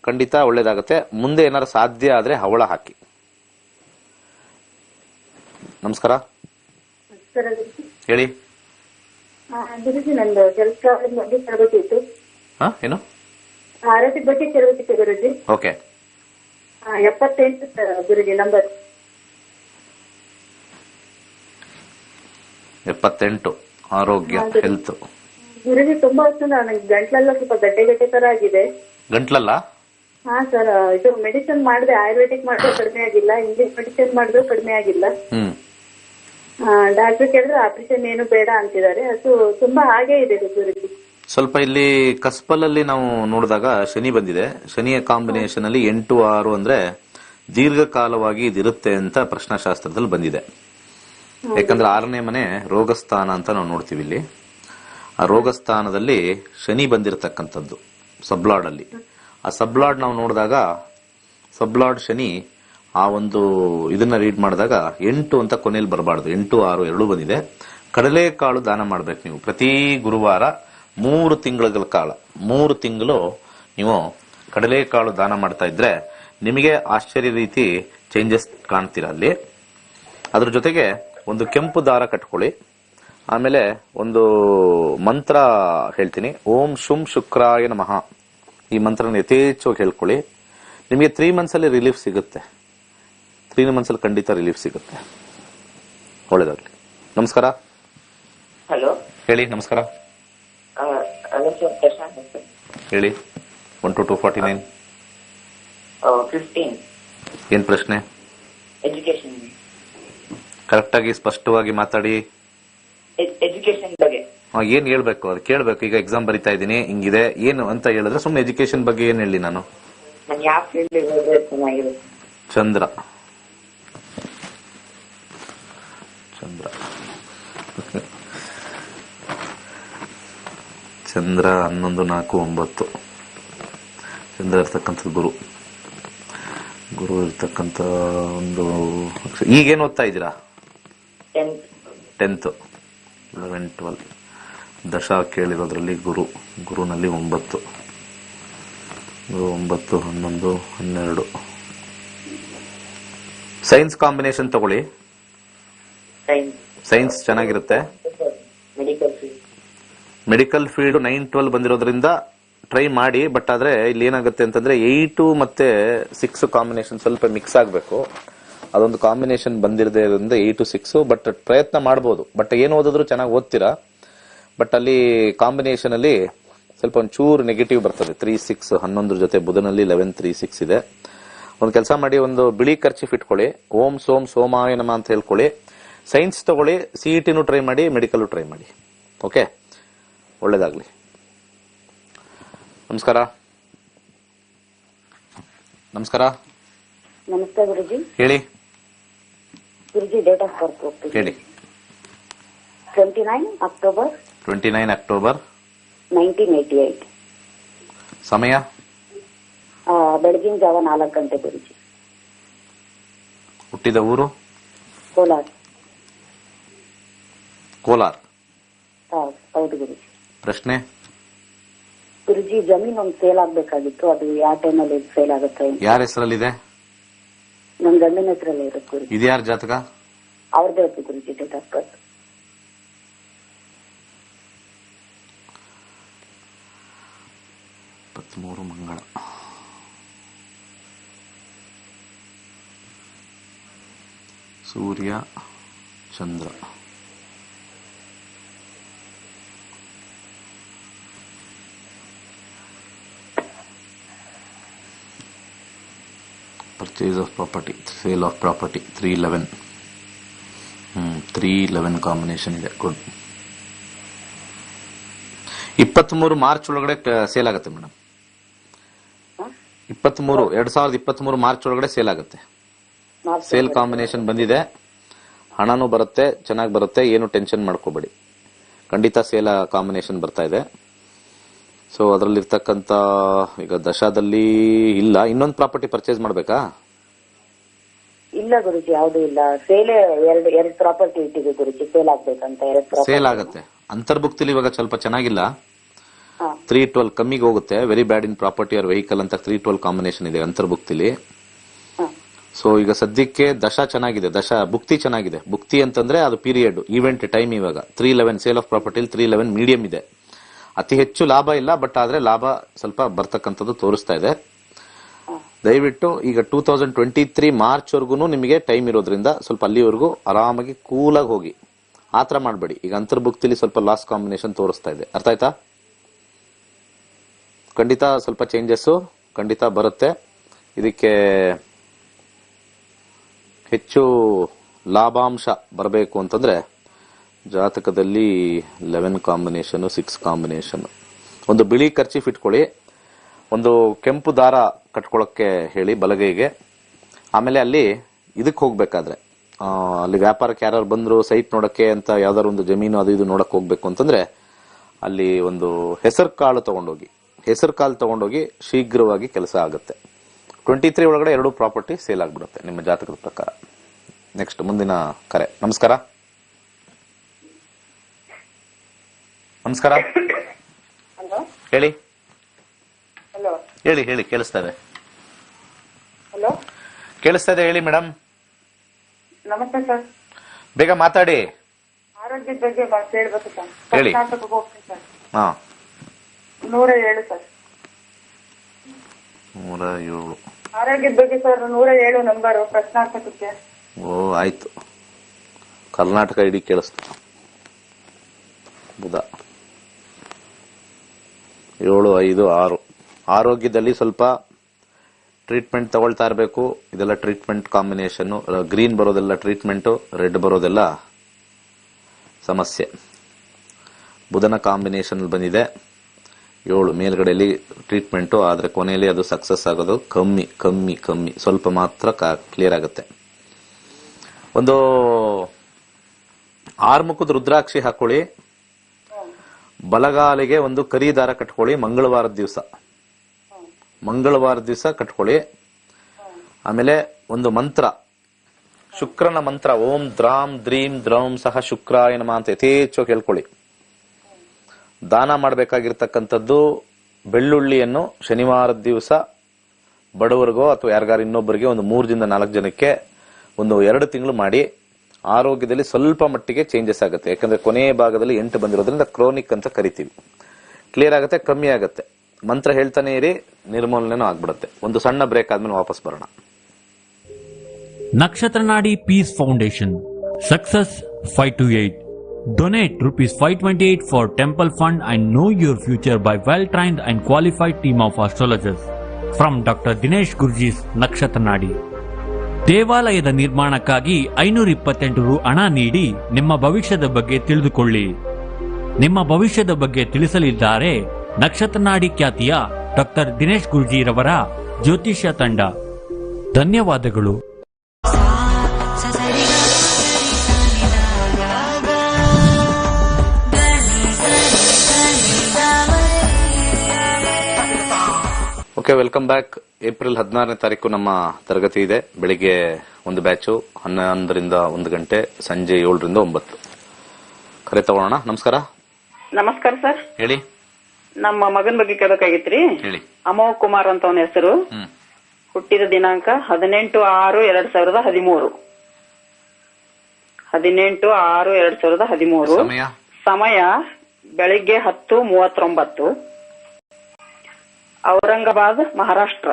ಖಂಡಿತ ಒಳ್ಳೇದಾಗತ್ತೆ. ಮುಂದೆ ಏನಾರು ಸಾಧ್ಯ ಆದ್ರೆ ಹವಳ ಹಾಕಿ. ನಮಸ್ಕಾರ, ಹೇಳಿ. ಗುರುಜಿ, ನಂದು ಕೆಲಸ ಬಗ್ಗೆ ಕೇಳಬೇಕಿತ್ತು. ಏನು? ಆರೋಗ್ಯದ ಬಗ್ಗೆ ಕೇಳಬೇಕಿತ್ತು ಗುರುಜಿ. ಓಕೆ. 78 ಗುರುಜಿ, ನಂಬರ್ 78. ಆರೋಗ್ಯ, ಹೆಲ್ತ್. ಗುರುಜಿ, ತುಂಬಾ ವರ್ಷ ನನಗೆ ಗಂಟ್ಲೆಲ್ಲ ಸ್ವಲ್ಪ ಗಡ್ಡೆ ತರ ಆಗಿದೆ. ಗಂಟ್ಲಲ್ಲ? ಹಾ ಸರ್, ಇದು ಮೆಡಿಸಿನ್ ಮಾಡಿದೆ. ಆಯುರ್ವೇದಿಕ್ ಮಾಡಿದ್ರೆ ಕಡಿಮೆ ಆಗಿಲ್ಲ, ಇಂಗ್ಲಿಷ್ ಮೆಡಿಸಿನ್ ಮಾಡಿದ್ರು ಕಡಿಮೆ ಆಗಿಲ್ಲ. ಡಾಕ್ಟರ್ ಕೇಳಿದ್ರೆ ಆಪರೇಷನ್ ಏನು ಬೇಡ ಅಂತಿದ್ದಾರೆ. ಅದು ತುಂಬಾ ಹಾಗೆ ಇದೆ ಗುರುಜಿ. ಸ್ವಲ್ಪ ಇಲ್ಲಿ ಕಸ್ಪಲಲ್ಲಿ ನಾವು ನೋಡಿದಾಗ ಶನಿ ಬಂದಿದೆ. ಶನಿಯ ಕಾಂಬಿನೇಷನ್ ಅಲ್ಲಿ 8, 6 ಅಂದ್ರೆ ದೀರ್ಘಕಾಲವಾಗಿ ಇದಿರುತ್ತೆ ಅಂತ ಪ್ರಶ್ನಾಶಾಸ್ತ್ರದಲ್ಲಿ ಬಂದಿದೆ. ಯಾಕಂದ್ರೆ 6ನೇ ಮನೆ ರೋಗಸ್ಥಾನ ಅಂತ ನಾವು ನೋಡ್ತೀವಿ. ಇಲ್ಲಿ ಆ ರೋಗಸ್ಥಾನದಲ್ಲಿ ಶನಿ ಬಂದಿರತಕ್ಕಂಥದ್ದು ಸಬ್ಲಾಡ್ ಅಲ್ಲಿ. ಆ ಸಬ್ಲಾಡ್ ನಾವು ನೋಡಿದಾಗ ಸಬ್ಲಾಡ್ ಶನಿ ಆ ಒಂದು ಇದನ್ನ ರೀಡ್ ಮಾಡಿದಾಗ 8 ಅಂತ ಕೊನೆಯಲ್ಲಿ ಬರಬಾರ್ದು. 8, 6 ಎರಡೂ ಬಂದಿದೆ. ಕಡಲೆಕಾಳು ದಾನ ಮಾಡ್ಬೇಕು ನೀವು ಪ್ರತಿ ಗುರುವಾರ 3 ತಿಂಗಳ ಕಾಲ. 3 ತಿಂಗಳು ನೀವು ಕಡಲೆಕಾಳು ದಾನ ಮಾಡ್ತಾ ಇದ್ರೆ ನಿಮಗೆ ಆಶ್ಚರ್ಯ ರೀತಿ ಚೇಂಜಸ್ ಕಾಣ್ತೀರಾ ಅಲ್ಲಿ. ಅದ್ರ ಜೊತೆಗೆ ಒಂದು ಕೆಂಪು ದಾರ ಕಟ್ಕೊಳ್ಳಿ. ಆಮೇಲೆ ಒಂದು ಮಂತ್ರ ಹೇಳ್ತೀನಿ, ಓಂ ಶುಂ ಶುಕ್ರಾಯ ನಮಃ. ಈ ಮಂತ್ರನ ಯಥೇಚ್ಛವಾಗಿ ಹೇಳ್ಕೊಳ್ಳಿ. ನಿಮಗೆ 3 months ಅಲ್ಲಿ ರಿಲೀಫ್ ಸಿಗುತ್ತೆ. 3 months ಅಲ್ಲಿ ಖಂಡಿತ ರಿಲೀಫ್ ಸಿಗುತ್ತೆ. ಒಳ್ಳೇದಾಗ್ಲಿ. ನಮಸ್ಕಾರ. ಹಲೋ, ಹೇಳಿ. ನಮಸ್ಕಾರ, ಹೇಳಿ. 1 to 249. 15. ಏನ್ ಪ್ರಶ್ನೆ? ಎಜುಕೇಶನ್. ಕರೆಕ್ಟ್ ಆಗಿ ಸ್ಪಷ್ಟವಾಗಿ ಮಾತಾಡಿ. ಎಜುಕೇಶನ್ ಬಗ್ಗೆ ಏನ್ ಹೇಳ್ಬೇಕು ಅದು ಕೇಳ್ಬೇಕು. ಈಗ ಎಕ್ಸಾಮ್ ಬರಿತಾ ಇದ್ದೀನಿ, ಹಿಂಗಿದೆ ಏನು ಅಂತ ಹೇಳಿದ್ರೆ ಸುಮ್ನೆ ಎಜುಕೇಶನ್ ಬಗ್ಗೆ ಏನ್ ಹೇಳಿ ನಾನು. ನಾನು ಯಾವ ಫೀಲ್ಡ್ ಹೋದ್ರೆ ಚೆನ್ನಾಗಿರುತ್ತೆ? ಚಂದ್ರ. ಚಂದ್ರ 11, 4, 9. ಚಂದ್ರ ಇರ್ತಕ್ಕಂಥದ್ದು ಗುರು. ಗುರು ಇರ್ತಕ್ಕಂಥ ಒಂದು ಈಗೇನು ಓದ್ತಾ ಇದ್ದೀರಾ? 10th, 11, 12. ದಶ ಕೇಳಿರೋದ್ರಲ್ಲಿ ಗುರುನಲ್ಲಿ 9, 11, 12. ಸೈನ್ಸ್ ಕಾಂಬಿನೇಷನ್ ತಗೊಳ್ಳಿ. ಸೈನ್ಸ್ ಚೆನ್ನಾಗಿರುತ್ತೆ. ಮೆಡಿಕಲ್ ಫೀಲ್ಡ್ 9, 12 ಬಂದಿರೋದ್ರಿಂದ ಟ್ರೈ ಮಾಡಿ. ಬಟ್ ಆದ್ರೆ ಇಲ್ಲಿ ಏನಾಗುತ್ತೆ ಅಂತಂದ್ರೆ 8 ಮತ್ತೆ 6 ಕಾಂಬಿನೇಷನ್ ಸ್ವಲ್ಪ ಮಿಕ್ಸ್ ಆಗ್ಬೇಕು. ಅದೊಂದು ಕಾಂಬಿನೇಷನ್ ಬಂದಿರದೇ ಇರೋದ್ರಿಂದ 8, 6. ಬಟ್ ಪ್ರಯತ್ನ ಮಾಡಬಹುದು. ಬಟ್ ಏನು ಓದಿದ್ರು ಚೆನ್ನಾಗಿ ಓದ್ತೀರಾ. ಬಟ್ ಅಲ್ಲಿ ಕಾಂಬಿನೇಷನ್ ಅಲ್ಲಿ ಸ್ವಲ್ಪ ಒಂಚೂರು ನೆಗೆಟಿವ್ ಬರ್ತದೆ. 3, 6, 11 ಜೊತೆ ಬುಧನಲ್ಲಿ 11, 3, 6 ಇದೆ. ಒಂದು ಕೆಲಸ ಮಾಡಿ, ಒಂದು ಬಿಳಿ ಖರ್ಚಿಫ್ ಇಟ್ಕೊಳ್ಳಿ. ಓಂ ಸೋಂ ಸೋಮಾಯ ನಮ ಅಂತ ಹೇಳ್ಕೊಳ್ಳಿ. ಸೈನ್ಸ್ ತಗೊಳ್ಳಿ. CET ಟ್ರೈ ಮಾಡಿ, ಮೆಡಿಕಲ್ ಟ್ರೈ ಮಾಡಿ. ಓಕೆ, ಒಳ್ಳೇದಾಗ್ಲಿ. ನಮಸ್ಕಾರ. ನಮಸ್ಕಾರ. ನಮಸ್ತೆ ಗುರುಜಿ. ಹೇಳಿ ಗುರುಜಿ, ಡೇಟ್ ಆಫ್ ಬರ್ತ್ ಹೋಗ್ತೀವಿ. ಹೇಳಿ. 29 ಅಕ್ಟೋಬರ್ 29 ಅಕ್ಟೋಬರ್ 1988. ಸಮಯ ಬೆಳಗಿನ ಜಾವ 4 ಗಂಟೆ ಗುರುಜಿ. ಹುಟ್ಟಿದ ಊರು ಕೋಲಾರ. ಕೋಲಾರ. ಹೌದು ಗುರುಜಿ. ಪ್ರಶ್ನೆ ಗುರುಜಿ, ಜಮೀನ್ ಒಂದು ಸೇಲ್ ಆಗ್ಬೇಕಾಗಿತ್ತು, ಅದು ಯಾವ ಟೈಮಲ್ಲಿ ಸೇಲ್ ಆಗುತ್ತೆ? ಯಾರ ಹೆಸರಲ್ಲಿದೆ? ನಮ್ ಗಂಡನ ಹೆಸರಲ್ಲೇ ಇರುತ್ತೆ ಗುರುಜಿ. ಇದ್ಯಾರ ಜಾತಕ? ಅವ್ರದ್ದೇ ಇರುತ್ತೆ ಗುರುಜಿ date of birth. 23 Mangala. Surya Chandra. Purchase of property, sale of property 311. 311 combination ಇದೆ. ಗುಡ್. 23 ಮಾರ್ಚ್ ಒಳಗಡೆ ಸೇಲ್ ಆಗುತ್ತೆ ಮೇಡಮ್. 2023 ಮಾರ್ಚ್ ಒಳಗಡೆ ಸೇಲ್ ಆಗುತ್ತೆ. ಸೇಲ್ ಕಾಂಬಿನೇಷನ್ ಬಂದಿದೆ. ಹಣನೂ ಬರುತ್ತೆ, ಚೆನ್ನಾಗಿ ಬರುತ್ತೆ. ಏನು ಟೆನ್ಷನ್ ಮಾಡ್ಕೋಬೇಡಿ, ಖಂಡಿತ ಸೇಲ್ ಕಾಂಬಿನೇಷನ್ ಬರ್ತಾ ಇದೆ. ಸೊ ಅದರಲ್ಲಿರ್ತಕ್ಕಂಥ ಈಗ ದಶಾದಲ್ಲಿ ಇಲ್ಲ. ಇನ್ನೊಂದು ಪ್ರಾಪರ್ಟಿ ಪರ್ಚೇಸ್ ಮಾಡ್ಬೇಕಾ? ಇಲ್ಲ ಗುರುಜಿ, ಯಾವ್ದು ಇಲ್ಲ. ಸೇಲ್ ಎರಡು ಪ್ರಾಪರ್ಟಿ ಇಟ್ಟಿದೆ ಗುರುಜಿ, ಸೇಲ್ ಆಗ್ಬೇಕಂತ. ಸೇಲ್ ಆಗುತ್ತೆ. ಅಂತರ್ಭುಕ್ತಿಲಿ ಇವಾಗ ಸ್ವಲ್ಪ ಚೆನ್ನಾಗಿಲ್ಲ. 312 ಕಮ್ಮಿಗೆ ಹೋಗುತ್ತೆ. Very bad in property our vehicle ಅಂತ 312 ಕಾಂಬಿನೇಷನ್ ಇದೆ ಅಂತರ್ಭುಕ್ತಿಲಿ. ಸೊ ಈಗ ಸದ್ಯಕ್ಕೆ ದಶಾ ಚೆನ್ನಾಗಿದೆ, ದಶಾ ಭುಕ್ತಿ ಚೆನ್ನಾಗಿದೆ. ಭುಕ್ತಿ ಅಂತಂದ್ರೆ ಅದು ಪೀರಿಯಡ್, ಈವೆಂಟ್ ಟೈಮ್. ಇವಾಗ 311 ಸೇಲ್ ಆಫ್ ಪ್ರಾಪರ್ಟಿ 311 ಮೀಡಿಯಂ ಇದೆ. ಅತಿ ಹೆಚ್ಚು ಲಾಭ ಇಲ್ಲ, ಬಟ್ ಆದ್ರೆ ಲಾಭ ಸ್ವಲ್ಪ ಬರ್ತಕ್ಕಂಥದ್ದು ತೋರಿಸ್ತಾ ಇದೆ. ದಯವಿಟ್ಟು ಈಗ 2023 ಮಾರ್ಚ್ ವರ್ಗು ನಿಮಗೆ ಟೈಮ್ ಇರೋದ್ರಿಂದ ಸ್ವಲ್ಪ ಅಲ್ಲಿವರೆಗೂ ಆರಾಮಾಗಿ ಕೂಲಾಗಿ ಹೋಗಿ. ಆತರ ಮಾಡಬೇಡಿ. ಈಗ ಅಂತರ್ಭುಕ್ತಿಲಿ ಸ್ವಲ್ಪ ಲಾಸ್ ಕಾಂಬಿನೇಷನ್ ತೋರಿಸ್ತಾ ಇದೆ. ಅರ್ಥ ಆಯ್ತಾ? ಖಂಡಿತ ಸ್ವಲ್ಪ ಚೇಂಜಸ್ ಖಂಡಿತ ಬರುತ್ತೆ. ಇದಕ್ಕೆ ಹೆಚ್ಚು ಲಾಭಾಂಶ ಬರಬೇಕು ಅಂತಂದ್ರೆ ಜಾತಕದಲ್ಲಿ 11 ಕಾಂಬಿನೇಷನ್, 6 ಕಾಂಬಿನೇಷನ್. ಒಂದು ಬಿಳಿ ಕರ್ಚೀಫ್ ಇಟ್ಕೊಳ್ಳಿ, ಒಂದು ಕೆಂಪು ದಾರ ಕಟ್ಕೊಳ್ಳೋಕೆ ಹೇಳಿ ಬಲಗೈಗೆ. ಆಮೇಲೆ ಅಲ್ಲಿ ಇದಕ್ಕೆ ಹೋಗ್ಬೇಕಾದ್ರೆ ಅಲ್ಲಿ ವ್ಯಾಪಾರಕ್ಕೆ ಯಾರು ಬಂದ್ರು, ಸೈಟ್ ನೋಡಕ್ಕೆ ಅಂತ ಯಾವ್ದಾದ್ರು ಒಂದು ಜಮೀನು ಅದು ಇದು ನೋಡಕ್ ಹೋಗ್ಬೇಕು ಅಂತಂದ್ರೆ ಅಲ್ಲಿ ಒಂದು ಹೆಸರು ಕಾಳು ತಗೊಂಡೋಗಿ, ಹೆಸರು ಕಾಳು ತಗೊಂಡೋಗಿ ಶೀಘ್ರವಾಗಿ ಕೆಲಸ ಆಗುತ್ತೆ. 23 ಒಳಗಡೆ 2 ಪ್ರಾಪರ್ಟಿ ಸೇಲ್ ಆಗ್ಬಿಡುತ್ತೆ ನಿಮ್ಮ ಜಾತಕದ ಪ್ರಕಾರ. ನೆಕ್ಸ್ಟ್ ಮುಂದಿನ ಕರೆ. ನಮಸ್ಕಾರ. ನಮಸ್ಕಾರ. ಹಲೋ. ಹೇಳಿ. ಹಲೋ. ಹೇಳಿ ಹೇಳಿ, ಕೇಳಿಸ್ತಾ ಇದೆ. ಹಲೋ, ಕೇಳಿಸ್ತಾ ಇದೆ, ಹೇಳಿ ಮೇಡಮ್. ನಮಸ್ತೆ ಸರ್. ಬೇಗ ಮಾತಾಡಿ. ಆರೋಗ್ಯದ ಬಗ್ಗೆ ಹೇಳ್ಬೇಕು ಸರ್. ಹೇಳಿ. ಕರ್ನಾಟಕಕ್ಕೆ ಹೋಗ್ತೀನಿ ಸರ್. ಹಾ, 107 ಸರ್. 107. ಆರೋಗ್ಯದ ಬಗ್ಗೆ ಸರ್ 107 ನಂಬರು ಪ್ರಶ್ನಾರ್ಥಕಕ್ಕೆ. ಓ ಆಯ್ತು, ಕರ್ನಾಟಕ ಇಡೀ ಕೇಳಿಸ್ತು. ಬುಧ 7, 5, 6. ಆರೋಗ್ಯದಲ್ಲಿ ಸ್ವಲ್ಪ ಟ್ರೀಟ್ಮೆಂಟ್ ತಗೊಳ್ತಾ ಇರಬೇಕು. ಇದೆಲ್ಲ ಟ್ರೀಟ್ಮೆಂಟ್ ಕಾಂಬಿನೇಷನ್. ಗ್ರೀನ್ ಬರೋದೆಲ್ಲ ಟ್ರೀಟ್ಮೆಂಟ್, ರೆಡ್ ಬರೋದೆಲ್ಲ ಸಮಸ್ಯೆ. ಬುಧನ ಕಾಂಬಿನೇಷನ್ ಬಂದಿದೆ. 7 ಮೇಲ್ಗಡೆಯಲ್ಲಿ ಟ್ರೀಟ್ಮೆಂಟು, ಆದರೆ ಕೊನೆಯಲ್ಲಿ ಅದು ಸಕ್ಸಸ್ ಆಗೋದು ಕಮ್ಮಿ ಕಮ್ಮಿ ಕಮ್ಮಿ, ಸ್ವಲ್ಪ ಮಾತ್ರ ಕ್ಲಿಯರ್ ಆಗುತ್ತೆ. ಒಂದು 6 ಮುಖದ ರುದ್ರಾಕ್ಷಿ ಹಾಕೊಳ್ಳಿ. ಬಲಗಾಲಿಗೆ ಒಂದು ಕರಿ ದಾರ ಕಟ್ಕೊಳ್ಳಿ. ಮಂಗಳವಾರದ ದಿವಸ ಕಟ್ಕೊಳ್ಳಿ. ಆಮೇಲೆ ಒಂದು ಮಂತ್ರ, ಶುಕ್ರನ ಮಂತ್ರ, ಓಂ ದ್ರಾಂ ದ್ರೀಂ ದ್ರೌಂ ಸಹ ಶುಕ್ರಾಯ ನಮಃ ಅಂತ ಯಥೇಚ್ಛವಾಗಿ ಹೇಳ್ಕೊಳ್ಳಿ. ದಾನ ಮಾಡಬೇಕಾಗಿರ್ತಕ್ಕಂಥದ್ದು ಬೆಳ್ಳುಳ್ಳಿಯನ್ನು ಶನಿವಾರದ ದಿವಸ ಬಡವರಿಗೋ ಅಥವಾ ಯಾರಿಗಾರು ಇನ್ನೊಬ್ಬರಿಗೆ ಒಂದು 3 ದಿಂದ 4 ಜನಕ್ಕೆ ಒಂದು 2 ತಿಂಗಳು ಮಾಡಿ. ಆರೋಗ್ಯದಲ್ಲಿ ಸ್ವಲ್ಪ ಮಟ್ಟಿಗೆ ಚೇಂಜಸ್ ಆಗುತ್ತೆ. ಯಾಕಂದ್ರೆ ಕೊನೆಯ ಭಾಗದಲ್ಲಿ 8 ಬಂದಿರೋದ್ರಿಂದ ಕ್ರೋನಿಕ್ ಅಂತ ಕರಿತೀವಿ. ಕ್ಲಿಯರ್ ಆಗುತ್ತೆ, ಕಮ್ಮಿ ಆಗುತ್ತೆ. ಮಂತ್ರ ಹೇಳ್ತಾನೆ ಇರಿ, ನಿರ್ಮೂಲನೆನೂ ಆಗ್ಬಿಡುತ್ತೆ. ಒಂದು ಸಣ್ಣ ಬ್ರೇಕ್ ಆದ್ಮೇಲೆ ವಾಪಸ್ ಬರೋಣ. Nakshatranaadi Peace Foundation. Success 528. Donate ₹528 for temple fund and know your future by well-trained and qualified team of astrologers. From Dr. Dinesh Gurjee's Nakshatranaadi. ದೇವಾಲಯದ ನಿರ್ಮಾಣಕ್ಕಾಗಿ 528 ರು ಹಣ ನೀಡಿ ನಿಮ್ಮ ಭವಿಷ್ಯದ ಬಗ್ಗೆ ತಿಳಿದುಕೊಳ್ಳಿ. ನಿಮ್ಮ ಭವಿಷ್ಯದ ಬಗ್ಗೆ ತಿಳಿಸಲಿದ್ದಾರೆ ನಕ್ಷತ್ರ ನಾಡಿ ಖ್ಯಾತಿಯ ಡಾಕ್ಟರ್ ದಿನೇಶ್ ಗುರೂಜಿರವರ ಜ್ಯೋತಿಷ್ಯ ತಂಡ. ಧನ್ಯವಾದಗಳು. Okay, welcome back. ಏಪ್ರಿಲ್ 16ನೇ ತಾರೀಕು ನಮ್ಮ ತರಗತಿ ಇದೆ. ಬೆಳಿಗ್ಗೆ ಒಂದು ಬ್ಯಾಚು 11ರಿಂದ 1 ಗಂಟೆ, ಸಂಜೆ 7ರಿಂದ 9. ಕರೆ ತಗೊಳ್ಳೋಣ. ನಮಸ್ಕಾರ. ನಮಸ್ಕಾರ ಸರ್. ಹೇಳಿ. ನಮ್ಮ ಮಗನ ಬಗ್ಗೆ ಕೇಳಬೇಕಾಗಿತ್ರಿ. ಹೇಳಿ. ಅಮೋಘ್ ಕುಮಾರ್ ಅಂತ ಅವನ ಹೆಸರು. ಹುಟ್ಟಿದ ದಿನಾಂಕ 18/6/2013. 18/6/2013. ಸಮಯ ಬೆಳಿಗ್ಗೆ 10:39. ಔರಂಗಾಬಾದ್, ಮಹಾರಾಷ್ಟ್ರ.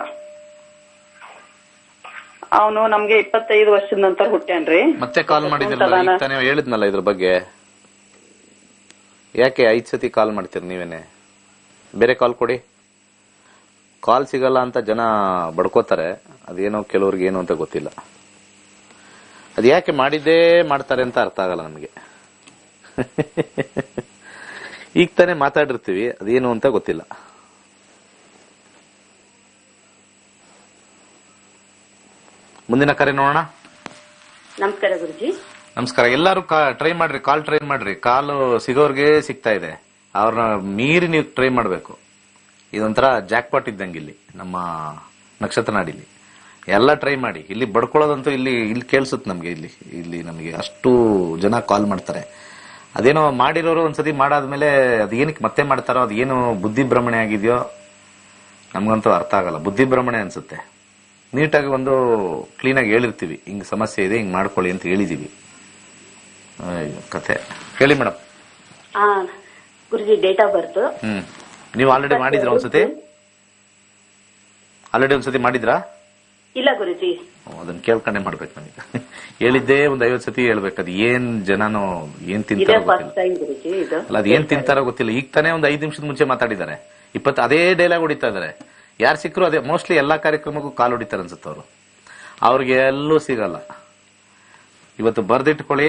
ಅವನು ನಮ್ಗೆ 25 ವರ್ಷದ ನಂತರ ಹುಟ್ಟ್ಯಾನ್ರಿ. ಮತ್ತೆ ಕಾಲ್ ಮಾಡಿದ್ರಲ್ಲ, ಈಗ ತಾನೇ ಹೇಳಿದ್ನಲ್ಲ ಇದ್ರ ಬಗ್ಗೆ. ಯಾಕೆ 5 ಸತಿ ಕಾಲ್ ಮಾಡ್ತೀರಿ ನೀವೇನೆ? ಬೇರೆ ಕಾಲ್ ಕೊಡಿ. ಕಾಲ್ ಸಿಗಲ್ಲ ಅಂತ ಜನ ಬಡ್ಕೋತಾರೆ. ಅದೇನೋ ಕೆಲವ್ರಿಗೆ ಏನು ಅಂತ ಗೊತ್ತಿಲ್ಲ. ಅದು ಯಾಕೆ ಮಾಡಿದ್ದೇ ಮಾಡ್ತಾರೆ ಅಂತ ಅರ್ಥ ಆಗಲ್ಲ ನಮಗೆ. ಈಗ ತಾನೇ ಮಾತಾಡಿರ್ತೀವಿ, ಅದೇನು ಅಂತ ಗೊತ್ತಿಲ್ಲ. ಮುಂದಿನ ಕರೆ ನೋಡೋಣ. ನಮಸ್ಕಾರ ಗುರುಜಿ. ನಮಸ್ಕಾರ. ಎಲ್ಲರೂ ಟ್ರೈ ಮಾಡ್ರಿ, ಕಾಲ್ ಟ್ರೈ ಮಾಡ್ರಿ. ಕಾಲು ಸಿಗೋರ್ಗೆ ಸಿಗ್ತಾ ಇದೆ, ಅವ್ರನ್ನ ಮೀರಿ ನೀವು ಟ್ರೈ ಮಾಡ್ಬೇಕು. ಇದೊಂಥರ ಜಾಕ್ಪಾಟ್ ಇದ್ದಂಗೆ ಇಲ್ಲಿ ನಮ್ಮ ನಕ್ಷತ್ರ ನಾಡಿಲಿ. ಎಲ್ಲ ಟ್ರೈ ಮಾಡಿ. ಇಲ್ಲಿ ಬಡ್ಕೊಳ್ಳೋದಂತೂ ಇಲ್ಲಿ ಕೇಳಿಸುತ್ತೆ ನಮ್ಗೆ. ಇಲ್ಲಿ ನಮಗೆ ಅಷ್ಟು ಜನ ಕಾಲ್ ಮಾಡ್ತಾರೆ. ಅದೇನೋ ಮಾಡಿರೋರು ಒಂದ್ಸತಿ ಮಾಡಾದ್ಮೇಲೆ ಅದೇನಕ್ಕೆ ಮತ್ತೆ ಮಾಡ್ತಾರೋ, ಅದೇನು ಬುದ್ಧಿ ಭ್ರಮಣೆ ಆಗಿದೆಯೋ ನಮ್ಗಂತೂ ಅರ್ಥ ಆಗಲ್ಲ. ಬುದ್ಧಿ ಭ್ರಮಣೆ ಅನ್ಸುತ್ತೆ. ನೀಟಾಗಿ ಒಂದು ಕ್ಲೀನಾಗಿ ಹೇಳಿರ್ತೀವಿ, ಹಿಂಗ್ ಸಮಸ್ಯೆ ಇದೆ, ಹಿಂಗ್ ಮಾಡ್ಕೊಳ್ಳಿ ಅಂತ ಹೇಳಿದೀವಿ. ಕತೆ ಹೇಳಿ madam. Guruji, date of birth. ನೀವು ಆಲ್ರೆಡಿ ಮಾಡಿದ್ರ ಒಂದ್ಸತಿ? ಒಂದ್ಸತಿ ಮಾಡಿದ್ರಾ? ಇಲ್ಲ ಗುರುಜಿ. ಅದನ್ನ ಕೇಳ್ಕೊಂಡೆ ಮಾಡ್ಬೇಕು ನನಗೆ. ಹೇಳಿದ್ದೇ ಒಂದ್ 50 ಸತಿ ಹೇಳ್ಬೇಕು. ಅದು ಏನ್ ಜನನೋ ಏನ್ ತಿಂತಾರೋ ಗೊತ್ತಿಲ್ಲ. ಅಲ್ಲ, ಅದ್ ಏನ್ ತಿಂತಾರೋ ಗೊತ್ತಿಲ್ಲ. ಈಗ ತಾನೇ ಒಂದ್ 5 ನಿಮಿಷದ ಮುಂಚೆ ಮಾತಾಡಿದ್ದಾರೆ. ಅದೇ ಡೈಲಾಗ್ ಹೊಡಿತಾ ಇದಾರೆ. ಯಾರು ಸಿಕ್ಕರು ಅದೇ. ಮೋಸ್ಟ್ಲಿ ಎಲ್ಲಾ ಕಾರ್ಯಕ್ರಮಕ್ಕೂ ಕಾಲ್ ಹೊಡಿತಾರೆ ಅನ್ಸುತ್ತೆ ಅವರು. ಅವ್ರಿಗೆ ಎಲ್ಲೂ ಸಿಗಲ್ಲ. ಇವತ್ತು ಬರ್ದಿಟ್ಕೊಳ್ಳಿ,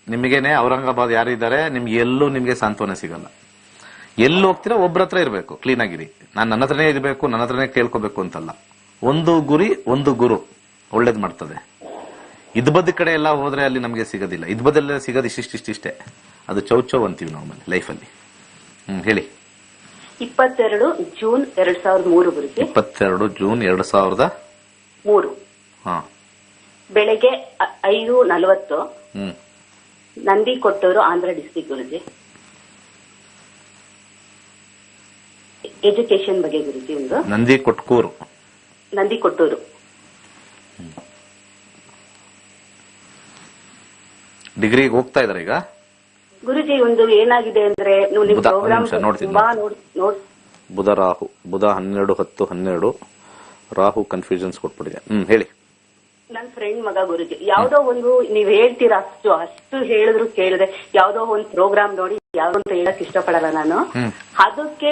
ನಿಮಗೇನೆ ಔರಂಗಾಬಾದ್ ಯಾರಿದ್ದಾರೆ, ನಿಮ್ಗೆ ಎಲ್ಲೂ ನಿಮ್ಗೆ ಸಾಂತ್ವನ ಸಿಗಲ್ಲ. ಎಲ್ಲಿ ಹೋಗ್ತೀರಾ ಒಬ್ರ ಹತ್ರ ಇರಬೇಕು, ಕ್ಲೀನ್ ಆಗಿರಿ. ನನ್ನ ಹತ್ರನೇ ಇರಬೇಕು, ನನ್ನ ಹತ್ರನೇ ಕೇಳ್ಕೋಬೇಕು ಅಂತಲ್ಲ. ಒಂದು ಗುರಿ, ಒಂದು ಗುರು ಒಳ್ಳೇದ್ ಮಾಡ್ತದೆ. ಇದ್ಬದ್ದ ಕಡೆ ಎಲ್ಲ ಹೋದ್ರೆ ಅಲ್ಲಿ ನಮ್ಗೆ ಸಿಗೋದಿಲ್ಲ. ಇದ್ಬದ್ದೆಲ್ಲ ಸಿಗೋದು ಇಷ್ಟಿಷ್ಟೇ. ಅದು ಚೌಚೌ ಅಂತೀವಿ ನಾವು ಲೈಫಲ್ಲಿ. ಹೇಳಿ. 22 ಜೂನ್ 2003 ಗುರುಜಿ. 22 ಜೂನ್ 2003. ಬೆಳಗ್ಗೆ 5:40. ನಂದಿ ಕೊಟ್ಟೂರು, ಆಂಧ್ರ ಡಿಸ್ಟ್ರಿಕ್ಟ್ ಗುರುಜಿ. ಎಜುಕೇಶನ್ ಬಗ್ಗೆ ಗುರುಜಿ. ಒಂದು ನಂದಿ ಕೊಟ್ಟೂರು. ಡಿಗ್ರಿಗೆ ಹೋಗ್ತಾ ಇದಾರೆ ಈಗ ಗುರುಜಿ. ಒಂದು ಏನಾಗಿದೆ ಅಂದ್ರೆ, ಬುಧ ರಾಹು, ಬುಧ 12-10-12 ರಾಹು ಕನ್ಫ್ಯೂಷನ್ಸ್ ಕೊಟ್ಬಿಟ್ಟಿದೆ. ಹೇಳಿ. ನನ್ ಫ್ರೆಂಡ್ ಮಗ ಗುರುಜಿ, ಯಾವ್ದೋ ಒಂದು ನೀವ್ ಹೇಳ್ತೀರಾ, ಅಷ್ಟು ಹೇಳಿದ್ರು ಕೇಳಿದೆ. ಯಾವ್ದೋ ಒಂದು ಪ್ರೋಗ್ರಾಮ್ ನೋಡಿ, ಯಾವ್ದೋ ಅಂತ ಹೇಳಕ್ ಇಷ್ಟಪಡಲ್ಲ ನಾನು. ಅದಕ್ಕೆ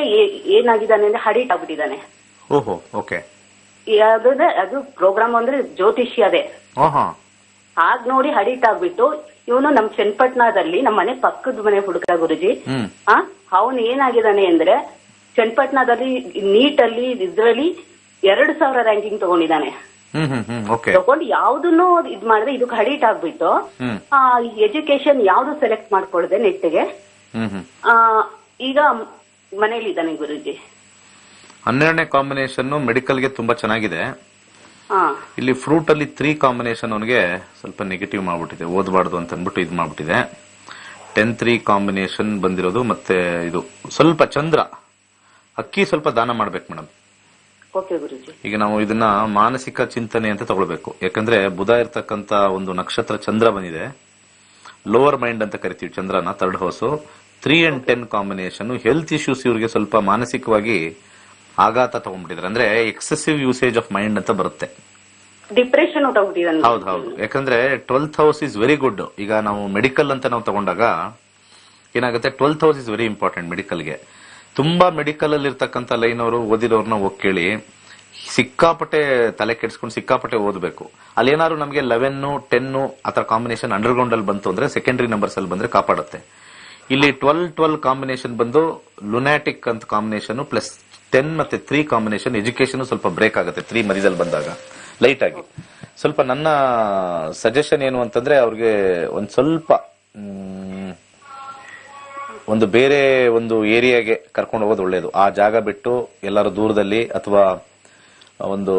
ಏನಾಗಿದ್ದಾನೆ ಅಂದ್ರೆ ಅಡಿಕ್ಟ್ ಆಗ್ಬಿಟ್ಟಿದ್ದಾನೆ. ಓಹೋ, ಓಕೆ. ಅದು ಪ್ರೋಗ್ರಾಮ್ ಅಂದ್ರೆ ಜ್ಯೋತಿಷ್ಯದೇ. ಆಗ ನೋಡಿ ಅಡಿಕ್ಟ್ ಆಗ್ಬಿಟ್ಟು ಇವನು ನಮ್ ಚನ್ನಪಟ್ಟಣದಲ್ಲಿ, ನಮ್ಮ ಮನೆ ಪಕ್ಕದ ಮನೆ ಹುಡುಗ ಗುರುಜಿ. ಅವನು ಏನಾಗಿದ್ದಾನೆ ಅಂದ್ರೆ, ಚನ್ನಪಟ್ಟಣದಲ್ಲಿ ನೀಟಲ್ಲಿ ಇದ್ರಲ್ಲಿ 2000 ರ್ಯಾಂಕಿಂಗ್ ತಗೊಂಡಿದ್ದಾನೆ. ತಗೊಂಡು ಯಾವ್ದನ್ನು ಇದ್ ಮಾಡಿದ್ರೆ ಇದಕ್ಕೆ ಅಡಿಕ್ಟ್ ಆಗ್ಬಿಟ್ಟು ಎಜುಕೇಶನ್ ಯಾವ್ದು ಸೆಲೆಕ್ಟ್ ಮಾಡ್ಕೊಳ್ದೆ ನೆಟ್ಟಿಗೆ. ಈಗ ಮನೇಲಿ ಇದ್ದಾನೆ ಗುರುಜಿ. 12ನೇ ಕಾಂಬಿನೇಷನ್ ಮೆಡಿಕಲ್ಗೆ ತುಂಬಾ ಚೆನ್ನಾಗಿದೆ. ಇಲ್ಲಿ ಫ್ರೂಟ್ ಅಲ್ಲಿ 3 ಕಾಂಬಿನೇಷನ್ ಅವನಿಗೆ ಸ್ವಲ್ಪ ನೆಗೆಟಿವ್ ಮಾಡ್ಬಿಟ್ಟಿದೆ. ಓದಬಾರ್ದು ಅಂತ ಅಂದ್ಬಿಟ್ಟು ಇದು ಮಾಡ್ಬಿಟ್ಟಿದೆ. 10-3 ಕಾಂಬಿನೇಷನ್ ಬಂದಿರೋದು. ಮತ್ತೆ ಇದು ಸ್ವಲ್ಪ ಚಂದ್ರ, ಅಕ್ಕಿ ಸ್ವಲ್ಪ ದಾನ ಮಾಡ್ಬೇಕು ಮೇಡಮ್. ಈಗ ನಾವು ಇದನ್ನ ಮಾನಸಿಕ ಚಿಂತನೆ ಅಂತ ತಗೊಳ್ಬೇಕು. ಯಾಕಂದ್ರೆ ಬುಧ ಇರ್ತಕ್ಕಂತ ಒಂದು ನಕ್ಷತ್ರ ಚಂದ್ರ ಬಂದಿದೆ. ಲೋವರ್ ಮೈಂಡ್ ಅಂತ ಕರಿತೀವಿ ಚಂದ್ರನ, 3rd house. 3 and 10 combination health issues ಇವ್ರಿಗೆ ಸ್ವಲ್ಪ ಮಾನಸಿಕವಾಗಿ ಆಘಾತ ತಗೊಂಡ್ಬಿಟ್ಟಿದ್ರೆ, ಅಂದ್ರೆ ಎಕ್ಸೆಸಿವ್ ಯೂಸೇಜ್ ಆಫ್ ಮೈಂಡ್ ಅಂತ ಬರುತ್ತೆ. ಡಿಪ್ರೆಷನ್. ಹೌದು. ಯಾಕಂದ್ರೆ 12th house is very good. ಈಗ ನಾವು ಮೆಡಿಕಲ್ ಅಂತ ನಾವು ತಗೊಂಡಾಗ ಏನಾಗುತ್ತೆ, 12th house is very important ಮೆಡಿಕಲ್ಗೆ. ತುಂಬಾ ಮೆಡಿಕಲ್ ಅಲ್ಲಿ ಇರ್ತಕ್ಕಂಥ ಲೈನ್ ಅವರು ಓದಿರೋರ್ನ ಹೋಗಿ ಕೇಳಿ, ಸಿಕ್ಕಾಪಟ್ಟೆ ತಲೆ ಕೆಡ್ಸ್ಕೊಂಡು ಸಿಕ್ಕಾಪಟ್ಟೆ ಓದಬೇಕು. ಅಲ್ಲಿ ಏನಾದ್ರು ನಮಗೆ 11, 10 ಆತರ ಕಾಂಬಿನೇಷನ್ ಅಂಡರ್ಗ್ರೌಂಡ್ ಅಲ್ಲಿ ಬಂತು ಅಂದ್ರೆ, ಸೆಕೆಂಡರಿ ನಂಬರ್ಸ್ ಅಲ್ಲಿ ಬಂದ್ರೆ ಕಾಪಾಡುತ್ತೆ. ಇಲ್ಲಿ 12-12 ಕಾಂಬಿನೇಷನ್ ಬಂದು ಲುನಾಟಿಕ್ ಅಂತ ಕಾಂಬಿನೇಷನ್ ಪ್ಲಸ್ 10 ಮತ್ತೆ 3 ಕಾಂಬಿನೇಷನ್. ಎಜುಕೇಶನ್ ಸ್ವಲ್ಪ ಬ್ರೇಕ್ ಆಗುತ್ತೆ 3 ಮಧ್ಯದಲ್ಲಿ ಬಂದಾಗ ಲೈಟ್ ಆಗಿ. ಸ್ವಲ್ಪ ನನ್ನ ಸಜೆಷನ್ ಏನು ಅಂತಂದ್ರೆ ಅವ್ರಿಗೆ ಒಂದ್ ಸ್ವಲ್ಪ ಒಂದು ಬೇರೆ ಒಂದು ಏರಿಯಾಗೆ ಕರ್ಕೊಂಡು ಹೋಗೋದು ಒಳ್ಳೇದು. ಆ ಜಾಗ ಬಿಟ್ಟು ಎಲ್ಲಾರು ದೂರದಲ್ಲಿ ಅಥವಾ ಒಂದು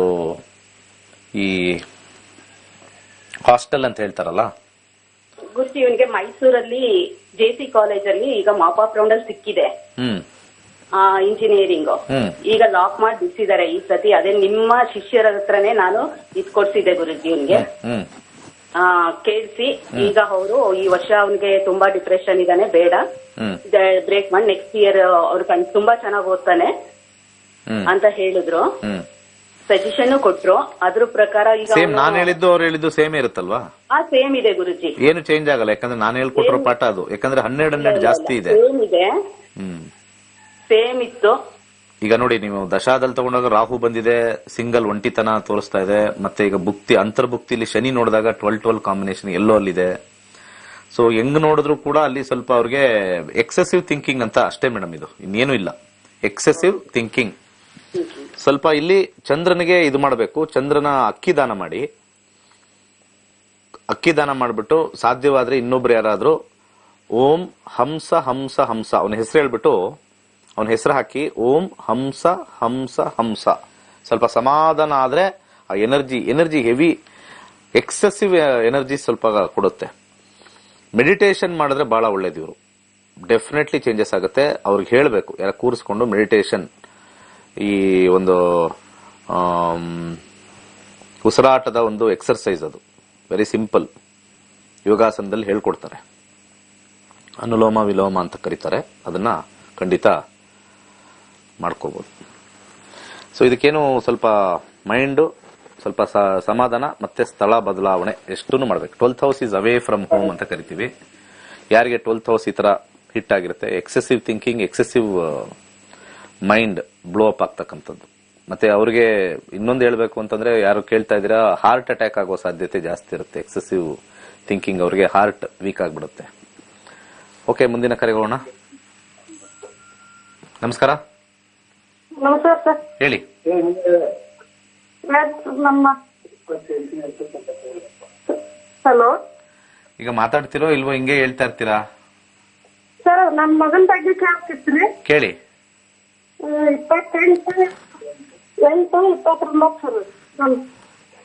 ಈ ಹಾಸ್ಟೆಲ್ ಅಂತ ಹೇಳ್ತಾರಲ್ಲ. ಗುರುಜಿ ಇವನಿಗೆ ಮೈಸೂರಲ್ಲಿ JC ಕಾಲೇಜಲ್ಲಿ ಈಗ ಮಾಪ್ ಅಪ್ ರೌಂಡ್ ಅಲ್ಲಿ ಸಿಕ್ಕಿದೆ ಇಂಜಿನಿಯರಿಂಗ್. ಈಗ ಲಾಕ್ ಮಾಡಿ ಬಿಡಿಸಿದ್ದಾರೆ ಈ ಸತಿ. ಅದೇ ನಿಮ್ಮ ಶಿಷ್ಯರ ಹತ್ರನೇ ನಾನು ಇದ್ಕೊಡ್ಸಿದ್ದೆ ಗುರುಜಿ ಇವನ್ಗೆ ಕೇಳಿಸಿ. ಈಗ ಅವರು ಈ ವರ್ಷ ಅವನಿಗೆ ತುಂಬಾ ಡಿಪ್ರೆಷನ್ ಇದಾನೆ, ಬೇಡ ಬ್ರೇಕ್ ಮಾಡಿ ನೆಕ್ಸ್ಟ್ ಇಯರ್ ಅವ್ರ ತುಂಬಾ ಚೆನ್ನಾಗಿ ಓದ್ತಾನೆ ಅಂತ ಹೇಳಿದ್ರು. ಸಜೆಷನ್ ಕೊಟ್ರು. ಅದ್ರ ಪ್ರಕಾರ ಈಗ ಸೇಮ್ ನಾನು ಹೇಳಿದ್ದು ಅವ್ರು ಹೇಳಿದ್ದು ಸೇಮ್ ಇರುತ್ತಲ್ವಾ? ಸೇಮ್ ಇದೆ ಗುರುಜಿ, ಏನು ಚೇಂಜ್ ಆಗಲ್ಲ. ಯಾಕಂದ್ರೆ ನಾನು ಹೇಳ್ಕೊಟ್ಟಿರೋ ಪಾಠ ಅದು. ಯಾಕಂದ್ರೆ 12 ಜಾಸ್ತಿ ಇದೆ. ಸೇಮ್ ಇದೆ, ಸೇಮ್ ಇತ್ತು. ಈಗ ನೋಡಿ, ನೀವು ದಶಾದಲ್ಲಿ ತಗೊಂಡಾಗ ರಾಹು ಬಂದಿದೆ, ಸಿಂಗಲ್ ಒಂಟಿತನ ತೋರಿಸ್ತಾ ಇದೆ. ಮತ್ತೆ ಈಗ ಭುಕ್ತಿ ಅಂತರ್ಭುಕ್ತಿಲಿ ಶನಿ ನೋಡಿದಾಗ 12-12 ಕಾಂಬಿನೇಷನ್ ಎಲ್ಲೋ ಅಲ್ಲಿದೆ. ಸೊ ಹೆಂಗ್ ನೋಡಿದ್ರು ಕೂಡ ಅಲ್ಲಿ ಸ್ವಲ್ಪ ಅವ್ರಿಗೆ ಎಕ್ಸೆಸಿವ್ ಥಿಂಕಿಂಗ್ ಅಂತ ಅಷ್ಟೇ ಮೇಡಮ್. ಇದು ಇನ್ನೇನು ಇಲ್ಲ, ಎಕ್ಸೆಸಿವ್ ಥಿಂಕಿಂಗ್. ಸ್ವಲ್ಪ ಇಲ್ಲಿ ಚಂದ್ರನಿಗೆ ಇದು ಮಾಡಬೇಕು. ಚಂದ್ರನ ಅಕ್ಕಿ ದಾನ ಮಾಡಿ, ಅಕ್ಕಿ ದಾನ ಮಾಡ್ಬಿಟ್ಟು ಸಾಧ್ಯವಾದ್ರೆ ಇನ್ನೊಬ್ರು ಯಾರಾದ್ರೂ ಓಂ ಹಂಸ ಹಂಸ ಹಂಸ ಅವನ ಹೆಸರು ಹೇಳ್ಬಿಟ್ಟು ಅವನ ಹೆಸರು ಹಾಕಿ ಓಂ ಹಂಸ ಹಂಸ ಹಂಸ. ಸ್ವಲ್ಪ ಸಮಾಧಾನ ಆದ್ರೆ ಆ ಎನರ್ಜಿ ಹೆವಿ ಎಕ್ಸೆಸಿವ್ ಎನರ್ಜಿ ಸ್ವಲ್ಪ ಕೊಡುತ್ತೆ. ಮೆಡಿಟೇಷನ್ ಮಾಡಿದ್ರೆ ಬಹಳ ಒಳ್ಳೇದು. ಇವರು ಡೆಫಿನೆಟ್ಲಿ ಚೇಂಜಸ್ ಆಗುತ್ತೆ. ಅವ್ರಿಗೆ ಹೇಳ್ಬೇಕು, ಯಾರ ಕೂರಿಸ್ಕೊಂಡು ಮೆಡಿಟೇಷನ್, ಈ ಒಂದು ಉಸಿರಾಟದ ಒಂದು ಎಕ್ಸರ್ಸೈಸ್, ಅದು ವೆರಿ ಸಿಂಪಲ್. ಯೋಗಾಸನದಲ್ಲಿ ಹೇಳ್ಕೊಡ್ತಾರೆ, ಅನುಲೋಮ ವಿಲೋಮ ಅಂತ ಕರೀತಾರೆ. ಅದನ್ನ ಖಂಡಿತ ಮಾಡ್ಕೋಬಹುದು. ಸೊ ಇದಕ್ಕೇನು ಸ್ವಲ್ಪ ಮೈಂಡ್, ಸ್ವಲ್ಪ ಸಮಾಧಾನ ಮತ್ತೆ ಸ್ಥಳ ಬದಲಾವಣೆ ಎಷ್ಟು ಮಾಡ್ಬೇಕು. 12th house is away from home ಅಂತ ಕರಿತೀವಿ. ಯಾರಿಗೆ 12th ಹೌಸ್ ಈ ತರ ಹಿಟ್ ಆಗಿರುತ್ತೆ, excessive thinking, excessive mind blow up ಆಗ್ತಕ್ಕಂಥದ್ದು. ಮತ್ತೆ ಅವ್ರಿಗೆ ಇನ್ನೊಂದು ಹೇಳ್ಬೇಕು ಅಂತಂದ್ರೆ, ಯಾರು ಕೇಳ್ತಾ ಇದ್ದೀರಾ, ಹಾರ್ಟ್ ಅಟ್ಯಾಕ್ ಆಗೋ ಸಾಧ್ಯತೆ ಜಾಸ್ತಿ ಇರುತ್ತೆ. ಎಕ್ಸೆಸಿವ್ ಥಿಂಕಿಂಗ್ ಅವ್ರಿಗೆ ಹಾರ್ಟ್ ವೀಕ್ ಆಗ್ಬಿಡುತ್ತೆ. ಓಕೆ, ಮುಂದಿನ ಕರೆಗೆ ಹೋಗೋಣ. ನಮಸ್ಕಾರ. ನಮಸ್ಕಾರ ಸರ್. ಹೇಳಿ. ನಮ್ಮ ಹಲೋ, ಈಗ ಮಾತಾಡ್ತಿರೋ ಇಲ್ವೋ, ಹಿಂಗೆ ಹೇಳ್ತಾ ಇರ್ತೀರಾ? ಸರ್ ನನ್ನ ಮಗನ ಬಗ್ಗೆ ಕೇಳ್ತಿದ್ರಿ. ಕೇಳಿ. 28 8 29 ಸರ್.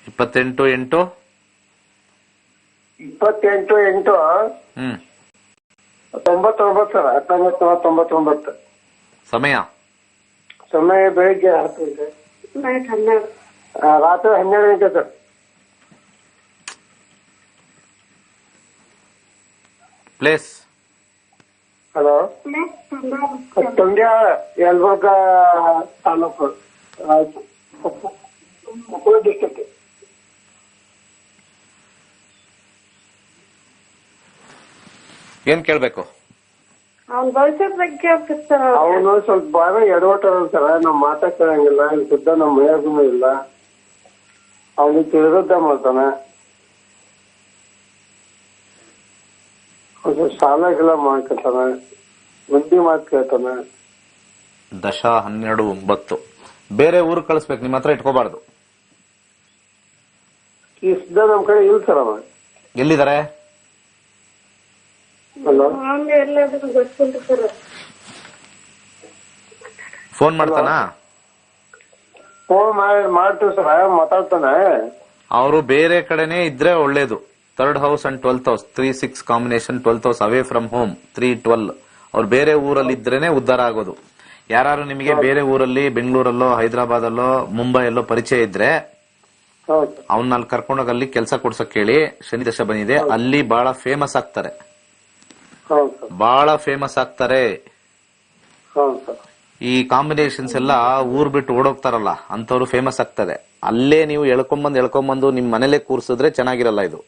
28 8 28 99 ಸರ್. 1999. ಸಮಯ ಬೆಳಿಗ್ಗೆ 10 ಗಂಟೆ, ನೈಟ್ 12. ರಾತ್ರಿ 12 ಗಂಟೆ sir. Place? Hello, Tondya, Yelburga taluk, Koppal district. ಏನ್ ಕೇಳ್ಬೇಕು? ಅವ್ನ ಭವಿಷ್ಯದ ಬಗ್ಗೆ ಕೇಳ್ತಿತ್ತು ಸರ್. ಅವನು ಸ್ವಲ್ಪ ಬಾಳ ಎಡವಟ ಸರ. ನಾವ್ ಮಾತಾಡ್ತಿರಂಗಿಲ್ಲ, ಶುದ್ಧ ನಮ್ಮ ಮನೆಯಾಗೂ ಇಲ್ಲ. ಅವನಿಗೆ ತಿಳಿದ ಮಾಡ್ತಾನೆ. ಸಾಲ ಗಿಲ ಮಾಡ್ಕೊತಾನೆ, ಬುದ್ಧಿ ಮಾತು ಕೇಳ್ತಾನೆ. ದಶ 12 9 ಬೇರೆ ಊರು ಕಳಿಸ್ಬೇಕು, ನಿಮ್ಮ ಹತ್ರ ಇಟ್ಕೋಬಾರ್ದು. ಈ ಶುದ್ಧ ನಮ್ ಕಡೆ ಇಲ್ಲ ಸರ್. ಅವ ಎಲ್ಲಿದ್ದಾರೆ? ಹಲೋ, ಎಲ್ಲಾದ್ರೂ ಗೊತ್ತಿಲ್ಲ ಸರ್. ಫೋನ್ ಮಾಡ್ತಾನಾ? ಫೋನ್ ಮಾಡ್ತೀವಿ ಸರ್, ಮಾತಾಡ್ತಾನೆ. ಅವರು ಬೇರೆ ಕಡೆನೆ ಇದ್ರೆ ಒಳ್ಳೇದು. 3rd house and 12th house 3-6 combination. 12th house away from home 3-12. ಅವ್ರು ಬೇರೆ ಊರಲ್ಲಿ ಇದ್ರೇನೆ ಉದ್ಧಾರ ಆಗೋದು. ಯಾರು ನಿಮಗೆ ಬೇರೆ ಊರಲ್ಲಿ, ಬೆಂಗಳೂರಲ್ಲೋ, ಹೈದರಾಬಾದಲ್ಲೋ, ಮುಂಬೈಯಲ್ಲೋ ಪರಿಚಯ ಇದ್ರೆ ಅವನ್ನ ಅಲ್ಲಿ ಕರ್ಕೊಂಡೋಗಿ ಅಲ್ಲಿ ಕೆಲಸ ಕೊಡ್ಸಕ್ ಹೇಳಿ. ಶನಿ ದಶ ಬಂದಿದೆ, ಅಲ್ಲಿ ಬಹಳ ಫೇಮಸ್ ಆಗ್ತಾರೆ, ಬಹಳ ಫೇಮಸ್ ಆಗ್ತಾರೆ. ಈ ಕಾಂಬಿನೇಷನ್ಸ್ ಎಲ್ಲ ಊರ್ ಬಿಟ್ಟು ಓಡೋಗ್ತಾರಲ್ಲ, ಅಂತವ್ರು ಫೇಮಸ್ ಆಗ್ತಾರೆ. ಅಲ್ಲೇ ನೀವು ಎಳ್ಕೊಂಬಂದು ನಿಮ್ ಮನೇಲೆ ಕೂರ್ಸಿದ್ರೆ ಚೆನ್ನಾಗಿರಲ್ಲ ಇದು.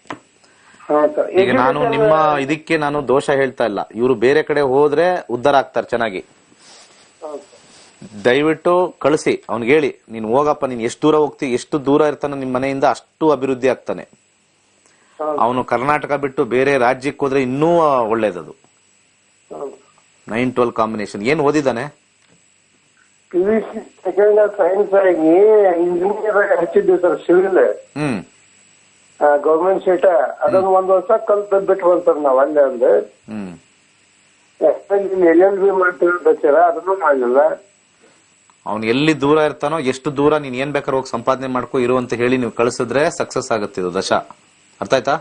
ಈಗ ನಾನು ನಿಮ್ಮ ಇದಕ್ಕೆ ನಾನು ದೋಷ ಹೇಳ್ತಾ ಇಲ್ಲ. ಇವರು ಬೇರೆ ಕಡೆ ಹೋದ್ರೆ ಉದ್ಧಾರ ಆಗ್ತಾರೆ ಚೆನ್ನಾಗಿ. ದಯವಿಟ್ಟು ಕಳಿಸಿ, ಅವ್ನಿಗೆ ಹೇಳಿ, ನೀನ್ ಹೋಗಪ್ಪ, ನೀನ್ ಎಷ್ಟು ದೂರ ಹೋಗ್ತಿ, ಎಷ್ಟು ದೂರ ಇರ್ತಾನೆ ನಿಮ್ ಮನೆಯಿಂದ ಅಷ್ಟು ಅಭಿವೃದ್ಧಿ ಆಗ್ತಾನೆ. ಅವನು ಕರ್ನಾಟಕ ಬಿಟ್ಟು ಬೇರೆ ರಾಜ್ಯಕ್ಕೆ ಹೋದ್ರೆ ಇನ್ನೂ ಒಳ್ಳೇದದು. 9-12 ಕಾಂಬಿನೇಷನ್. ಏನ್ ಓದಿದಾನೆ? PUC ಸೆಕೆಂಡ್ ಸೈನ್ಸ್ ಆಗಿ ಇಂಜಿನಿಯರ್ ಹಚ್ಚಿದ್ವಿ ಸರ್, ಸಿವಿಲ್ ಗೌರ್ಮೆಂಟ್ ಸೀಟ. ಅದನ್ನ ಒಂದ್ ವರ್ಷ ಕಲ್ತ್ ಬಿಟ್ಟು ಬಂತಾರ ನಾವ್ ಅಲ್ಲೇ ಅಂದ್ರೆ LLB ಮಾಡ್ತೀವಿ ಅದನ್ನು ಮಾಡಲಿಲ್ಲ. ಅವ್ನು ಎಲ್ಲಿ ದೂರ ಇರ್ತಾನೋ, ಎಷ್ಟು ದೂರ ನೀನ್ ಏನ್ ಬೇಕಾದ್ರೆ ಹೋಗಿ ಸಂಪಾದನೆ ಮಾಡ್ಕೊ ಇರು ಅಂತ ಹೇಳಿ ನೀವು ಕಳ್ಸಿದ್ರೆ ಸಕ್ಸಸ್ ಆಗುತ್ತೆ ಇದು ದಶ. ಅರ್ಥ ಆಯ್ತಾ?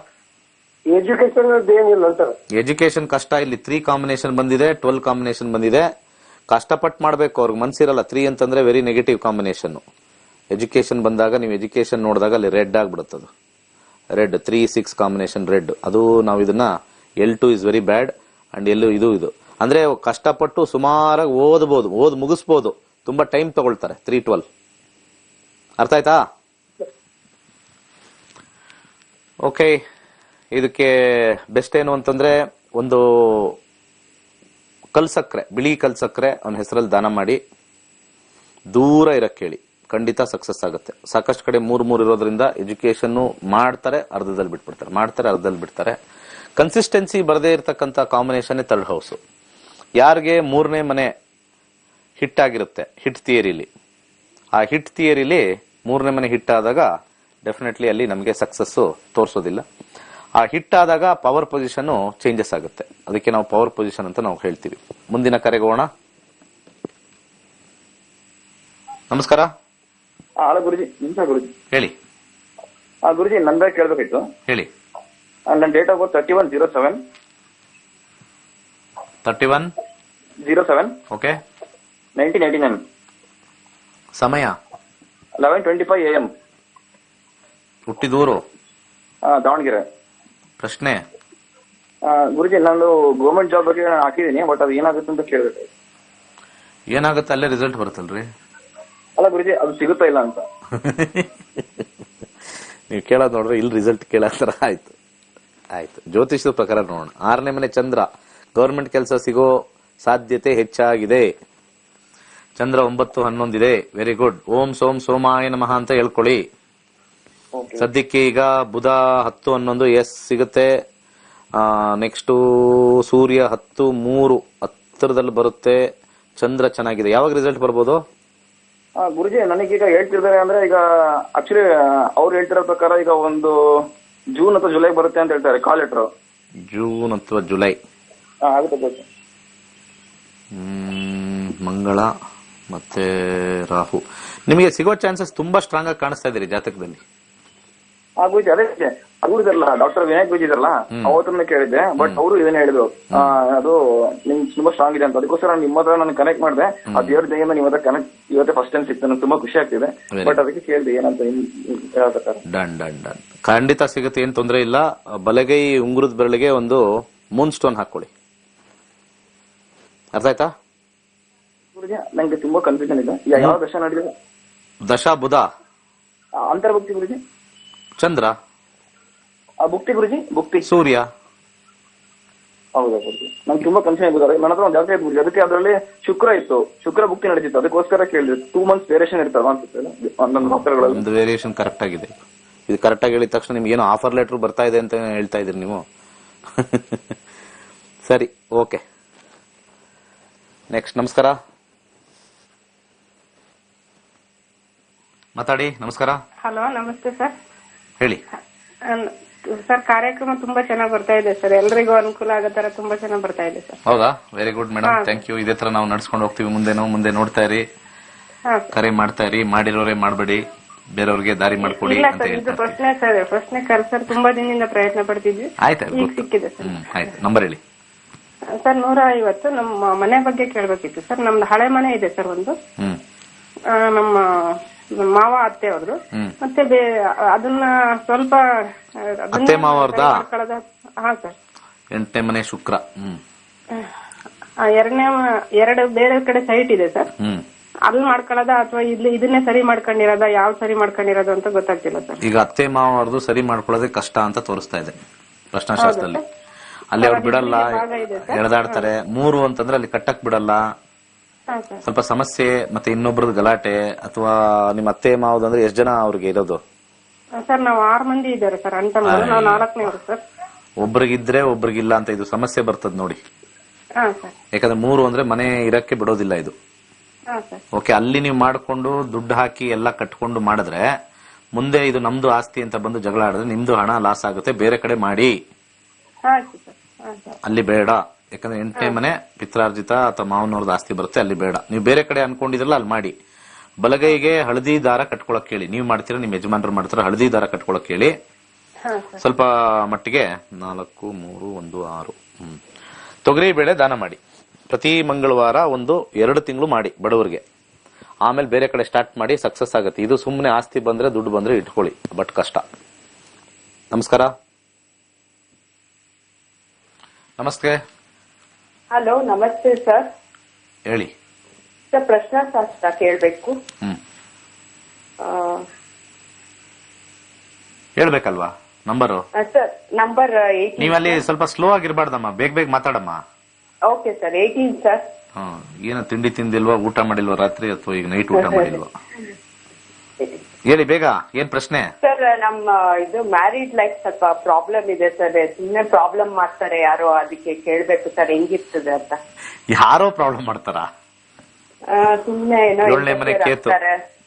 ಎಜುಕೇಶನ್ ಏನಿಲ್ಲ ಸರ್. ಎಜುಕೇಶನ್ ಕಷ್ಟ. ಇಲ್ಲಿ 3 ಕಾಂಬಿನೇಷನ್ ಬಂದಿದೆ, 12 ಕಾಂಬಿನೇಷನ್ ಬಂದಿದೆ. ಕಷ್ಟಪಟ್ಟು ಮಾಡ್ಬೇಕು, ಅವ್ರಿಗೆ ಮನ್ಸಿರಲ್ಲ. 3 ಅಂತಂದ್ರೆ ವೆರಿ ನೆಗೆಟಿವ್ ಕಾಂಬಿನೇಷನ್. ಎಜುಕೇಶನ್ ಬಂದಾಗ ನೀವು ಎಜುಕೇಶನ್ ನೋಡಿದಾಗ ಅಲ್ಲಿ ರೆಡ್ ಆಗ್ಬಿಡುತ್ತದು. Red 3-6 combination red. ಅದು ನಾವು ಇದನ್ನ L2 is very bad and ಇದು ಅಂದ್ರೆ ಕಷ್ಟಪಟ್ಟು ಸುಮಾರಾಗಿ ಓದ್ ಮುಗಿಸ್ಬೋದು. ತುಂಬಾ ಟೈಮ್ ತಗೊಳ್ತಾರೆ 3-12. ಅರ್ಥ ಆಯ್ತಾ? ಓಕೆ. ಇದಕ್ಕೆ ಬೆಸ್ಟ್ ಏನು ಅಂತಂದ್ರೆ ಒಂದು ಕಲ್ಸಕ್ರೆ, ಬಿಳಿ ಕಲ್ಸಕ್ರೆ ಅವನ ಹೆಸರಲ್ಲಿ ದಾನ ಮಾಡಿ ದೂರ ಇರಕ್ ಹೇಳಿ, ಖಂಡಿತ ಸಕ್ಸಸ್ ಆಗುತ್ತೆ. ಸಾಕಷ್ಟು ಕಡೆ 3 ಇರೋದ್ರಿಂದ ಎಜುಕೇಶನ್ ಮಾಡ್ತಾರೆ, ಅರ್ಧದಲ್ಲಿ ಬಿಡ್ತಾರೆ. ಕನ್ಸಿಸ್ಟೆನ್ಸಿ ಬರದೇ ಇರತಕ್ಕಂತ ಕಾಂಬಿನೇಷನ್ ಥರ್ಡ್ ಹೌಸ್. ಯಾರಿಗೆ 3ನೇ ಮನೆ ಹಿಟ್ ಆಗಿರುತ್ತೆ ಹಿಟ್ ಥಿಯರಿಲಿ, ಆ ಹಿಟ್ ಥಿಯರಿಲಿ 3ನೇ ಮನೆ ಹಿಟ್ ಆದಾಗ ಡೆಫಿನೆಟ್ಲಿ ಅಲ್ಲಿ ನಮಗೆ ಸಕ್ಸಸ್ ತೋರಿಸೋದಿಲ್ಲ. ಆ ಹಿಟ್ ಆದಾಗ ಪವರ್ ಪೊಸಿಷನ್ ಚೇಂಜಸ್ ಆಗುತ್ತೆ. ಅದಕ್ಕೆ ನಾವು ಪವರ್ ಪೊಸಿಷನ್ ಅಂತ ನಾವು ಹೇಳ್ತೀವಿ. ಮುಂದಿನ ಕರೆಗೆ ಹೋಗೋಣ. ನಮಸ್ಕಾರ. ಹಲೋ ಗುರುಜಿ. ನಮಸ್ಕಾರ ಗುರುಜಿ. ಹೇಳಿ. ಗುರುಜಿ ನಂದೇ ಕೇಳ್ಬೇಕಿತ್ತು. ಹೇಳಿ. ನನ್ನ ಡೇಟ್ ಆಫ್ ಬರ್ತ್ 31/07. 31/07. ಓಕೆ. 1989. ಸಮಯ 11:25 AM. ಹುಟ್ಟಿದೂರು ದಾವಣಗೆರೆ. ಪ್ರಶ್ನೆ. ಗುರುಜಿ ನಾನು ಗೌರ್ಮೆಂಟ್ ಜಾಬ್ ಬಗ್ಗೆ ಹಾಕಿದೀನಿ, ಬಟ್ ಅದು ಏನಾಗುತ್ತೆ ಅಂತ ಕೇಳ್ಬೇಕು. ಏನಾಗುತ್ತೆ? ಅಲ್ಲೇ ರಿಸಲ್ಟ್ ಬರುತ್ತಲ್ರಿ. ಅಲ್ಲ ಗುರುಜಿ, ಅದು ಸಿಗುತ್ತಾ ಇಲ್ಲ ಅಂತ ನೀವು ಕೇಳೋದ್ ನೋಡ್ರಿ, ಇಲ್ಲಿ ರಿಸಲ್ಟ್ ಕೇಳೋತರ ಆಯ್ತು. ಜ್ಯೋತಿಷದ ಪ್ರಕಾರ ನೋಡೋಣ. 6ನೇ ಮನೆ ಚಂದ್ರ, ಗವರ್ಮೆಂಟ್ ಕೆಲಸ ಸಿಗೋ ಸಾಧ್ಯತೆ ಹೆಚ್ಚಾಗಿದೆ. ಚಂದ್ರ 9-11 ಇದೆ. Very good. ಓಂ ಸೋಂ ಸೋಮಾಯ ನಮಃ ಅಂತ ಹೇಳ್ಕೊಳ್ಳಿ. ಸದ್ಯಕ್ಕೆ ಈಗ ಬುಧ 10-11 ಎಸ್ ಸಿಗುತ್ತೆ. ನೆಕ್ಸ್ಟ್ ಸೂರ್ಯ 10-3 ಹತ್ತಿರದಲ್ಲಿ ಬರುತ್ತೆ. ಚಂದ್ರ ಚೆನ್ನಾಗಿದೆ. ಯಾವಾಗ ರಿಸಲ್ಟ್ ಬರ್ಬೋದು? ಗುರುಜಿ ನನಗೀಗ ಹೇಳ್ತಿದ್ದಾರೆ ಅಂದ್ರೆ, ಈಗ ಆಕ್ಚುಲಿ ಅವ್ರು ಹೇಳ್ತಿರೋ ಪ್ರಕಾರ ಈಗ ಒಂದು ಜೂನ್ ಅಥವಾ ಜುಲೈ ಬರುತ್ತೆ ಅಂತ ಹೇಳ್ತಾರೆ ಕಾಲ್ ಲೆಟರ್. ಜೂನ್ ಅಥವಾ ಜುಲೈ ಆಗುತ್ತೆ. ಮಂಗಳ ಮತ್ತೆ ರಾಹು ನಿಮಗೆ ಸಿಗೋ ಚಾನ್ಸಸ್ ತುಂಬಾ ಸ್ಟ್ರಾಂಗ್ ಆಗಿ ಕಾಣಿಸ್ತಾ ಇದೀರಿ ಜಾತಕದಲ್ಲಿ. ಗುರುಜಿ ಅದೇ ಅವರು ಇದಾರಲ್ಲ, ಡಾಕ್ಟರ್ ವಿನಾಯಕ್ ಗುರುಜಿ ಇದಾರಲ್ಲ, ಅವತ್ತನ್ನ ಕೇಳಿದ್ದೆ. ಬಟ್ ಅವರು ಇದನ್ನ ಹೇಳಿದ್ರು, ಅದು ನಿಮ್ಗೆ ತುಂಬಾ ಸ್ಟ್ರಾಂಗ್ ಇದೆ ಅಂತ. ಅದಕ್ಕೋಸ್ಕರ ನಿಮ್ಮ ಹತ್ರ ನಾನು ಕನೆಕ್ಟ್ ಮಾಡಿದೆ. ಅದು 2 ದಿನದಿಂದ ನಿಮ್ಮ ಹತ್ರ ಕನೆಕ್ಟ್ ಇವತ್ತೇ ಫಸ್ಟ್ ಟೈಮ್ ಸಿಕ್ತು. ನನಗೆ ತುಂಬಾ ಖುಷಿ ಆಗ್ತಿದೆ. ಬಟ್ ಅದಕ್ಕೆ ಕೇಳಿದೆ ಏನಂತ ಹೇಳ್ತಾರೆ. ಡನ್ ಖಂಡಿತ ಸಿಗುತ್ತೆ, ಏನ್ ತೊಂದರೆ ಇಲ್ಲ. ಬಲಗೈ ಉಂಗುರದ ಬೆರಳಿಗೆ ಒಂದು ಮೂನ್ ಸ್ಟೋನ್ ಹಾಕೊಳ್ಳಿ. ಅರ್ಥ ಆಯ್ತಾ? ಗುರುಜಿ ನಂಗೆ ತುಂಬಾ ಕನ್ಫ್ಯೂಷನ್ ಇದೆ. ಯಾವ ದಶ ನಡೆದಿದೆ? ದಶ ಬುಧ. ಅಂತರ್ಭುಕ್ತಿ ಗುರುಜಿ? ಚಂದ್ರ. ಭುಕ್ತಿ ಗುರುಜಿ? ಭುಕ್ತಿ ಸೂರ್ಯ. ಹೌದಾ ಗುರುಜಿ? ನಂಗೆ ತುಂಬಾ ಕನ್ಫ್ಯೂಷನ್ ಆಗಿದೆ. ನನ್ನ ಹತ್ರ ಒಂದು ಜಾತಕ ಇತ್ತು ಗುರುಜಿ, ಅದಕ್ಕೆ ಅದರಲ್ಲಿ ಶುಕ್ರ ಇತ್ತು, ಶುಕ್ರ ಭುಕ್ತಿ ನಡೀತಿತ್ತು. ಅದಕ್ಕೋಸ್ಕರ ಕೇಳಿದೆ 2 months ವೇರಿಯೇಷನ್ ಇರ್ತಲ್ಲ ಅನ್ಸುತ್ತೆ ಒಂದೊಂದು ಡಾಕ್ಟರ್ಗಳಲ್ಲಿ. ಒಂದು ವೇರಿಯೇಷನ್ ಕರೆಕ್ಟ್ ಆಗಿದೆ. ಇದು ಕರೆಕ್ಟ್ ಆಗಿ ಹೇಳಿದ ತಕ್ಷಣ ನಿಮ್ಗೆ ಏನೋ ಆಫರ್ ಲೆಟರ್ ಬರ್ತಾ ಇದೆ ಅಂತ ಹೇಳ್ತಾ ಇದ್ರಿ ನೀವು. ಸರಿ, ಓಕೆ. ನೆಕ್ಸ್ಟ್. ನಮಸ್ಕಾರ. ಮಾತಾಡಿ. ನಮಸ್ಕಾರ. ಹಲೋ, ನಮಸ್ತೆ ಸರ್. ಹೇಳಿ ಸರ್. ಕಾರ್ಯಕ್ರಮ ತುಂಬಾ ಚೆನ್ನಾಗಿ ಬರ್ತಾ ಇದೆ ಸರ್. ಎಲ್ರಿಗೂ ಅನುಕೂಲ ಆಗೋ ತರ ತುಂಬಾ ಚೆನ್ನಾಗಿ ಬರ್ತಾ ಇದೆ ಸರ್. ಹೌದಾ? Very good madam, thank you. ಇದೇ ತರ ನಾವು ನಡ್ಸ್ಕೊಂಡು ಹೋಗ್ತೀವಿ. ಮುಂದೆ ನೋಡ್ತಾ ಇರಿ, ಕರೆ ಮಾಡ್ತಾ ಇರಿ. ಮಾಡಿರೋರೇ ಮಾಡಬೇಡಿ, ಬೇರೆಯವ್ರಿಗೆ ದಾರಿ ಮಾಡ್ಕೊಡಿ ಇಲ್ಲ ಅಂತ ಸರ್, ಇದು ಹೇಳ್ತಾರೆ. ಪ್ರಶ್ನೆ ಸರ್ ತುಂಬಾ ದಿನದಿಂದ ಪ್ರಯತ್ನ ಪಡ್ತಿದ್ವಿ. ಈಗ ಸಿಕ್ಕಿದೆ ಸರ್. ಆಯ್ತು, ನಂಬರ್ ಹೇಳಿ ಸರ್. 150. ನಮ್ಮ ಮನೆ ಬಗ್ಗೆ ಕೇಳ್ಬೇಕಿತ್ತು ಸರ್. ನಮ್ದು ಹಳೆ ಮನೆ ಇದೆ ಸರ್ ಒಂದು. ನಮ್ಮ ಮಾವ ಅತ್ತೆ ಅವ್ರದ್ದು. ಮತ್ತೆ ಅದನ್ನ ಸ್ವಲ್ಪ ಅತ್ತೆ ಮಾವ ಅವ್ರದಾ? ಹಾ ಸರ್. 8ನೇ ಮನೆ ಶುಕ್ರ. ಎರಡು ಬೇರೆ ಕಡೆ ಸೈಟ್ ಇದೆ ಸರ್. ಅಲ್ಲಿ ಮಾಡ್ಕೊಳ್ಳೋದ ಅಥವಾ ಇದನ್ನೇ ಸರಿ ಮಾಡ್ಕೊಂಡಿರೋದ, ಯಾವ ಸರಿ ಮಾಡ್ಕೊಂಡಿರೋದು ಅಂತ ಗೊತ್ತಾಗ್ತಿಲ್ಲ ಸರ್. ಈಗ ಅತ್ತೆ ಮಾವ ಅವ್ರದ್ದು ಸರಿ ಮಾಡ್ಕೊಳ್ಳೋದೇ ಕಷ್ಟ ಅಂತ ತೋರಿಸ್ತಾ ಇದೆ ಪ್ರಶ್ನಾಶಾಸ್ತ್ರದಲ್ಲಿ. ಅಲ್ಲಿ ಅವ್ರು ಬಿಡಲ್ಲ, ಎಳೆದಾಡ್ತಾರೆ. 3 ಅಂತಂದ್ರೆ ಅಲ್ಲಿ ಕಟ್ಟಕ್ ಬಿಡಲ್ಲ, ಸ್ವಲ್ಪ ಸಮಸ್ಯೆ. ಮತ್ತೆ ಇನ್ನೊಬ್ರದ್ದು ಗಲಾಟೆ. ಅಥವಾ ನಿಮ್ಮ ಅತ್ತೆ ಮಾವದಂದ್ರೆ ಎಷ್ಟು ಜನ ಅವ್ರಿಗೆ ಇರೋದು? ಸರ್ ನಾವು 6 ಮಂದಿ ಇದ್ದಾರೆ ಸರ್. ನಾವು 4ನೇವರು ಸರ್. ಒಬ್ರಿಗಿದ್ರೆ ಒಬ್ರಿಗಿಲ್ಲ ಅಂತ ಇದು ಸಮಸ್ಯೆ ಬರ್ತದ ನೋಡಿ. ಹಾ ಸರ್. ಯಾಕಂದ್ರೆ 3 ಅಂದ್ರೆ ಮನೆ ಇರಕ್ಕೆ ಬಿಡೋದಿಲ್ಲ ಇದು. ಹಾ ಸರ್. ಓಕೆ, ಅಲ್ಲಿ ನೀವು ಮಾಡ್ಕೊಂಡು ದುಡ್ಡು ಹಾಕಿ ಎಲ್ಲ ಕಟ್ಕೊಂಡು ಮಾಡಿದ್ರೆ ಮುಂದೆ ಇದು ನಮ್ದು ಆಸ್ತಿ ಅಂತ ಬಂದು ಜಗಳ ಆಡಿದ್ರೆ ನಿಮ್ದು ಹಣ ಲಾಸ್ ಆಗುತ್ತೆ. ಬೇರೆ ಕಡೆ ಮಾಡಿ, ಆಯ್ತು ಸರ್. ಹಾ ಸರ್. ಅಲ್ಲಿ ಬೇಡ. ಯಾಕಂದ್ರೆ 8ನೇ ಮನೆ ಪಿತ್ರಾರ್ಜಿತ ಅಥವಾ ಮಾವನವ್ರದ್ದು ಆಸ್ತಿ ಬರುತ್ತೆ, ಅಲ್ಲಿ ಬೇಡ. ನೀವು ಬೇರೆ ಕಡೆ ಅನ್ಕೊಂಡಿದ್ರಲ್ಲ ಅಲ್ಲಿ ಮಾಡಿ. ಬಲಗೈಗೆ ಹಳದಿ ದಾರ ಕಟ್ಕೊಳಕ್ ಹೇಳಿ. ನೀವು ಮಾಡ್ತೀರಾ, ನಿಮ್ ಯಜಮಾನರು ಮಾಡ್ತಾರ, ಹಳದಿ ದಾರ ಕಟ್ಕೊಳಕ್ ಹೇಳಿ. ಸ್ವಲ್ಪ ಮಟ್ಟಿಗೆ 4, 3, 1, 6 ತೊಗರಿ ಬೇಳೆ ದಾನ ಮಾಡಿ. ಪ್ರತಿ ಮಂಗಳವಾರ 2 ತಿಂಗಳು ಮಾಡಿ ಬಡವರಿಗೆ. ಆಮೇಲೆ ಬೇರೆ ಕಡೆ ಸ್ಟಾರ್ಟ್ ಮಾಡಿ, ಸಕ್ಸಸ್ ಆಗುತ್ತೆ. ಇದು ಸುಮ್ಮನೆ ಆಸ್ತಿ ಬಂದ್ರೆ ದುಡ್ಡು ಬಂದ್ರೆ ಇಟ್ಕೊಳ್ಳಿ, ಬಟ್ ಕಷ್ಟ. ನಮಸ್ಕಾರ. ನಮಸ್ತೆ. ಹಲೋ, ನಮಸ್ತೆ ಸರ್. ಹೇಳಿ ಸರ್, ಪ್ರಶ್ನಾಶಾಸ್ತ್ರ ಕೇಳಬೇಕು. ಹೇಳ್ಬೇಕಲ್ವಾ ನಂಬರು? Sir, number 18. ನೀವಲ್ಲಿ ಸ್ವಲ್ಪ ಸ್ಲೋ ಆಗಿರ್ಬಾರ್ದಮ್ಮ, ಬೇಗ ಮಾತಾಡಮ್ಮ. Okay sir, 18 sir. ಏನು ತಿಂಡಿ ತಿಂದಿಲ್ವಾ, ಊಟ ಮಾಡಿಲ್ವಾ ರಾತ್ರಿ, ಅಥವಾ ಈಗ ನೈಟ್ ಊಟ ಮಾಡಿಲ್ವಾ? ಹೇಳಿ ಬೇಗ, ಏನ್ ಪ್ರಶ್ನೆ? ಸರ್, ನಮ್ಮ ಇದು ಮ್ಯಾರಿಡ್ ಲೈಫ್ ಸ್ವಲ್ಪ ಪ್ರಾಬ್ಲಮ್ ಇದೆ ಸರ್. ಸುಮ್ಮನೆ ಪ್ರಾಬ್ಲಮ್ ಮಾಡ್ತಾರೆ ಯಾರೋ, ಅದಕ್ಕೆ ಕೇಳ್ಬೇಕು ಸರ್ ಹೆಂಗಿರ್ತದೆ ಅಂತ. ಯಾರೋ ಪ್ರಾಬ್ಲಮ್ ಮಾಡ್ತಾರ? ಸುಮ್ಮನೆ ಏನೋ 7ನೇ ಮನೆ ಕೇತು,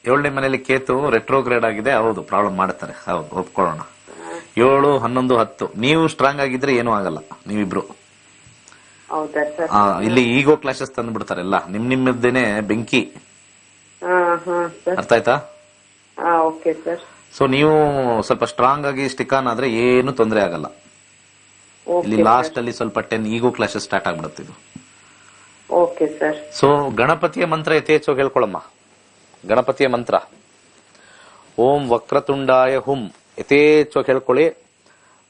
7ನೇ ಮನೆಯಲ್ಲಿ ಕೇತು ರೆಟ್ರೋಗ್ರೇಡ್ ಆಗಿದೆ. ಹೌದು, ಪ್ರಾಬ್ಲಮ್ ಮಾಡ್ತಾರೆ. ಹೌದು, ಒಪ್ಕೊಳ್ಳೋಣ. 7, 11, 10 ನೀವು ಸ್ಟ್ರಾಂಗ್ ಆಗಿದ್ರೆ ಏನೂ ಆಗಲ್ಲ. ನೀವಿಬ್ರು ಹೌದಾ ಸರ್? ಇಲ್ಲಿ ಈಗೋ ಕ್ಲಾಶಸ್ ತಂದು ಬಿಡ್ತಾರೆ ಎಲ್ಲ. ನಿಮ್ಮದ್ದೇನೆ ಬೆಂಕಿ. ಅರ್ಥ ಆಯ್ತಾ? Okay sir. ಸೊ ನೀವು ಸ್ವಲ್ಪ ಸ್ಟ್ರಾಂಗ್ ಆಗಿ ಸ್ಟಿಕ್ ಆನ್ ಆದ್ರೆ ಏನು ತೊಂದರೆ ಆಗಲ್ಲ. ಇಲ್ಲಿ ಲಾಸ್ಟ್ ಅಲ್ಲಿ ಸ್ವಲ್ಪ 10 ಈಗೋ ಕ್ಲಾಶಸ್ ಸ್ಟಾರ್ಟ್ ಆಗ್ಬಿಡುತ್ತೆ ಇದು. Okay sir. ಸೊ ಗಣಪತಿಯ ಮಂತ್ರ ಯಥೇಚ್ಛವಾಗಿ ಹೇಳ್ಕೊಳಮ್ಮ. ಗಣಪತಿಯ ಮಂತ್ರ ಓಂ ವಕ್ರತುಂಡಾಯ ಹುಂ ಯಥೇಚ್ಛವಾಗಿ ಹೇಳ್ಕೊಳ್ಳಿ.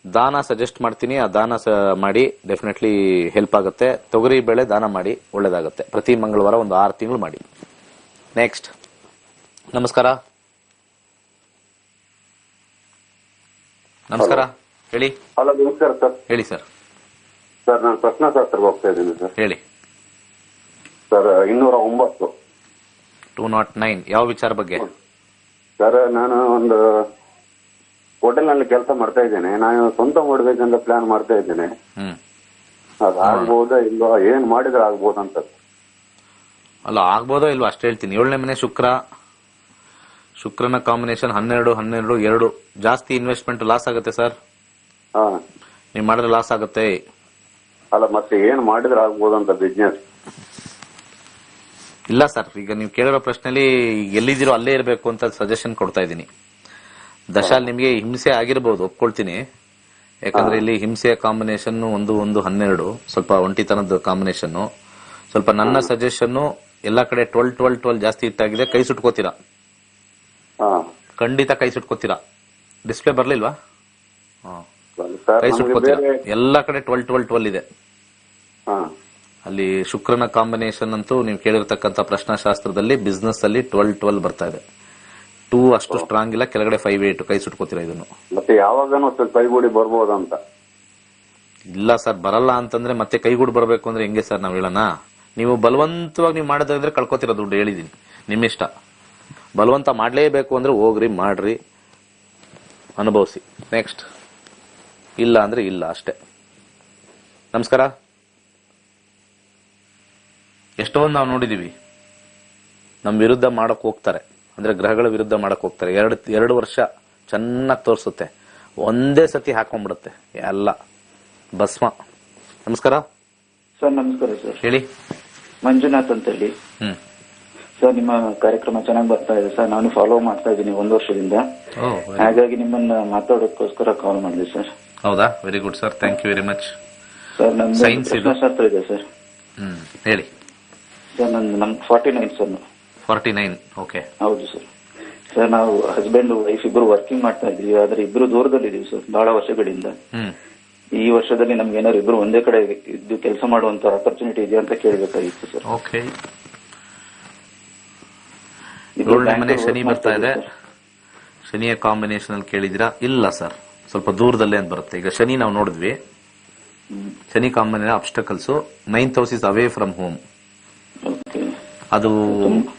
ದಾನ ಸಜೆಸ್ಟ್ ಮಾಡ್ತೀನಿ, ಆ ದಾನ ಮಾಡಿ, ಡೆಫಿನೆಟ್ಲಿ ಹೆಲ್ಪ್ ಆಗುತ್ತೆ. ತೊಗರಿ ಬೇಳೆ ದಾನ ಮಾಡಿ, ಒಳ್ಳೇದಾಗುತ್ತೆ. ಪ್ರತಿ ಮಂಗಳವಾರ 6 ತಿಂಗಳು ಮಾಡಿ. ನೆಕ್ಸ್ಟ್. ನಮಸ್ಕಾರ. ನಮಸ್ಕಾರ, ಹೇಳಿ. ಹಲೋ, ನಮಸ್ಕಾರ ಸರ್. ಹೇಳಿ ಸರ್. ಸರ್, ನಾನು ಪ್ರಶ್ನಾಶಾಸ್ತ್ರಕ್ಕೆ ಹೋಗ್ತಾ ಇದ್ದೀನಿ ಸರ್. ಹೇಳಿ ಸರ್. 209. 209 ಯಾವ ವಿಚಾರ ಬಗ್ಗೆ? ಸರ್, ನಾನು ಒಂದು ಹೋಟೆಲ್ ನಲ್ಲಿ ಕೆಲಸ ಮಾಡ್ತಾ ಇದ್ದೇನೆ. ನಾನು ಸ್ವಂತ ಮಾಡ್ಬೇಕಂತ ಪ್ಲಾನ್ ಮಾಡ್ತಾ ಇದ್ದೇನೆ. ಅದು ಆಗ್ಬೋದಾ ಇಲ್ವಾ, ಏನ್ ಮಾಡಿದ್ರೆ ಆಗ್ಬೋದಂತ? ಅಲ್ಲ, ಆಗ್ಬೋದೋ ಇಲ್ವಾ ಅಷ್ಟು ಹೇಳ್ತೀನಿ. 7ನೇ ಮನೆ ಶುಕ್ರನ ಕಾಂಬಿನೇಷನ್ 12, 12, 2 ಜಾಸ್ತಿ ಇನ್ವೆಸ್ಟ್ಮೆಂಟ್ ಲಾಸ್ ಆಗುತ್ತೆ ಸರ್. ನೀವು ಮಾಡಿದ್ರೆ ಲಾಸ್ ಆಗುತ್ತೆ. ಅಲ್ಲ, ಮತ್ತೆ ಏನ್ ಮಾಡಿದ್ರೆ ಆಗ್ಬೋದಂತ ಬಿಸ್ನೆಸ್? ಇಲ್ಲ ಸರ್, ಈಗ ನೀವು ಕೇಳಿರೋ ಪ್ರಶ್ನೆಯಲ್ಲಿ ಎಲ್ಲಿದ್ದೀರೋ ಅಲ್ಲೇ ಇರಬೇಕು ಅಂತ ಸಜೆಷನ್ ಕೊಡ್ತಾ ಇದ್ದೀನಿ. ದಶಾಲ್ ನಿಮಗೆ ಹಿಂಸೆ ಆಗಿರ್ಬೋದು, ಒಪ್ಕೊಳ್ತೀನಿ. ಯಾಕಂದ್ರೆ ಇಲ್ಲಿ ಹಿಂಸೆಯ ಕಾಂಬಿನೇಷನ್ 1, 1, 12 ಸ್ವಲ್ಪ ಒಂಟಿತನದ ಕಾಂಬಿನೇಷನ್. ಸ್ವಲ್ಪ ನನ್ನ ಸಜೆಷನ್ ಎಲ್ಲಾ ಕಡೆ 12, 12, 12 ಜಾಸ್ತಿ ಇಟ್ಟಾಗಿದೆ. ಕೈ ಸುಟ್ಕೋತೀರಾ, ಖಂಡಿತ ಕೈ ಸುಟ್ಕೋತೀರಾ. ಡಿಸ್ಪ್ಲೇ ಬರ್ಲಿಲ್ವಾ? ಕೈ ಸುಟ್ಕೋತೀರಾ. ಎಲ್ಲಾ ಕಡೆ 12, 12, 12 ಇದೆ. ಅಲ್ಲಿ ಶುಕ್ರನ ಕಾಂಬಿನೇಷನ್ ಅಂತೂ ನೀವು ಕೇಳಿರ್ತಕ್ಕಂಥ ಪ್ರಶ್ನಾಶಾಸ್ತ್ರದಲ್ಲಿ ಬಿಸ್ನೆಸ್ ಅಲ್ಲಿ 12, 12 ಬರ್ತಾ ಇದೆ. 2 ಅಷ್ಟು ಸ್ಟ್ರಾಂಗ್ ಇಲ್ಲ, ಕೆಳಗಡೆ 5, 8 ಕೈ ಸುಟ್ಕೋತೀರಾ ಇದನ್ನು. ಮತ್ತೆ ಯಾವಾಗನೂ ಕೈಗೂಡಿ ಬರ್ಬೋದಂತ? ಇಲ್ಲ ಸರ್, ಬರಲ್ಲ ಅಂತಂದ್ರೆ ಮತ್ತೆ ಕೈಗೂಡಿ ಬರಬೇಕು ಅಂದ್ರೆ ಹೆಂಗೆ ಸರ್ ನಾವ್ ಹೇಳೋಣ? ನೀವು ಬಲವಂತವಾಗಿ ನೀವು ಮಾಡೋದಾದ್ರೆ ಕಳ್ಕೊತೀರಾ ದುಡ್ಡು. ಹೇಳಿದೀನಿ, ನಿಮ್ಮಿಷ್ಟ. ಬಲವಂತ ಮಾಡ್ಲೇಬೇಕು ಅಂದ್ರೆ ಹೋಗ್ರಿ, ಮಾಡ್ರಿ, ಅನುಭವಿಸಿ. ನೆಕ್ಸ್ಟ್. ಇಲ್ಲ ಅಂದ್ರೆ ಇಲ್ಲ ಅಷ್ಟೇ. ನಮಸ್ಕಾರ. ಎಷ್ಟೊಂದು ನಾವು ನೋಡಿದೀವಿ, ನಮ್ ವಿರುದ್ಧ ಮಾಡಕ್ ಹೋಗ್ತಾರೆ, ಅಂದ್ರೆ ಗ್ರಹಗಳ ವಿರುದ್ಧ ಮಾಡಕ್ ಹೋಗ್ತಾರೆ. 2 ವರ್ಷ ಚೆನ್ನಾಗಿ ತೋರಿಸುತ್ತೆ, ಒಂದೇ ಸತಿ ಹಾಕೊಂಡ್ಬಿಡುತ್ತೆ ಎಲ್ಲ ಭಸ್ಮ. ನಮಸ್ಕಾರ ಸರ್. ನಮಸ್ಕಾರ ಸರ್. ಹೇಳಿ. ಮಂಜುನಾಥ್ ಅಂತ ಹೇಳಿ. ಸರ್, ನಿಮ್ಮ ಕಾರ್ಯಕ್ರಮ ಚೆನ್ನಾಗಿ ಬರ್ತಾ ಇದೆ ಸರ್. ನಾನು ಫಾಲೋ ಮಾಡ್ತಾ ಇದ್ದೀನಿ 1 ವರ್ಷದಿಂದ. ಹಾಗಾಗಿ ನಿಮ್ಮನ್ನ ಮಾತಾಡೋದಕ್ಕೋಸ್ಕರ ಕಾಲ್ ಮಾಡಿದೆ ಸರ್. ಹೌದಾ? Very good sir, thank you very much. Sir, ನಮ್ದು ಪ್ರಶ್ನಾಶಾಸ್ತ್ರ ಇದೆ ಸರ್. ಹೇಳಿ ಸರ್. ನಮ್ 49 ಸರ್. 49. ಓಕೆ. ಹೌದು ಸರ್. ಸರ್, ನಾವು ಹಸ್ಬೆಂಡ್ ವೈಫ್ ಇಬ್ರು ವರ್ಕಿಂಗ್ ಮಾಡ್ತಾ ಇದ್ವಿ. ಆದ್ರೆ ಇಬ್ರು ದೂರದಲ್ಲಿ ಇದೀವಿ ಸರ್, ಬಹಳ ವರ್ಷಗಳಿಂದ. ಈ ವರ್ಷದಲ್ಲಿ ನಮ್ಗೆ ಏನಾದ್ರು ಇಬ್ರು ಒಂದೇ ಕಡೆ ಇದ್ದು ಕೆಲಸ ಮಾಡುವಂತ ಆಪರ್ಚುನಿಟಿ ಇದೆಯಾ ಅಂತ ಕೇಳಬೇಕಾಗಿತ್ತು ಸರ್. ಓಕೆ. 7ನೇ ಮನೆ ಶನಿ ಬರ್ತಾ ಇದೆ. ಶನಿಯ ಕಾಂಬಿನೇಷನ್ ಅಲ್ಲಿ ಕೇಳಿದಿರಾ? ಇಲ್ಲ ಸರ್, ಸ್ವಲ್ಪ ದೂರದಲ್ಲೇ ಅಂತ ಬರುತ್ತೆ. ಈಗ ಶನಿ ನಾವು ನೋಡಿದ್ವಿ, Shani combination obstacles. 9th house is away from home. ಅದು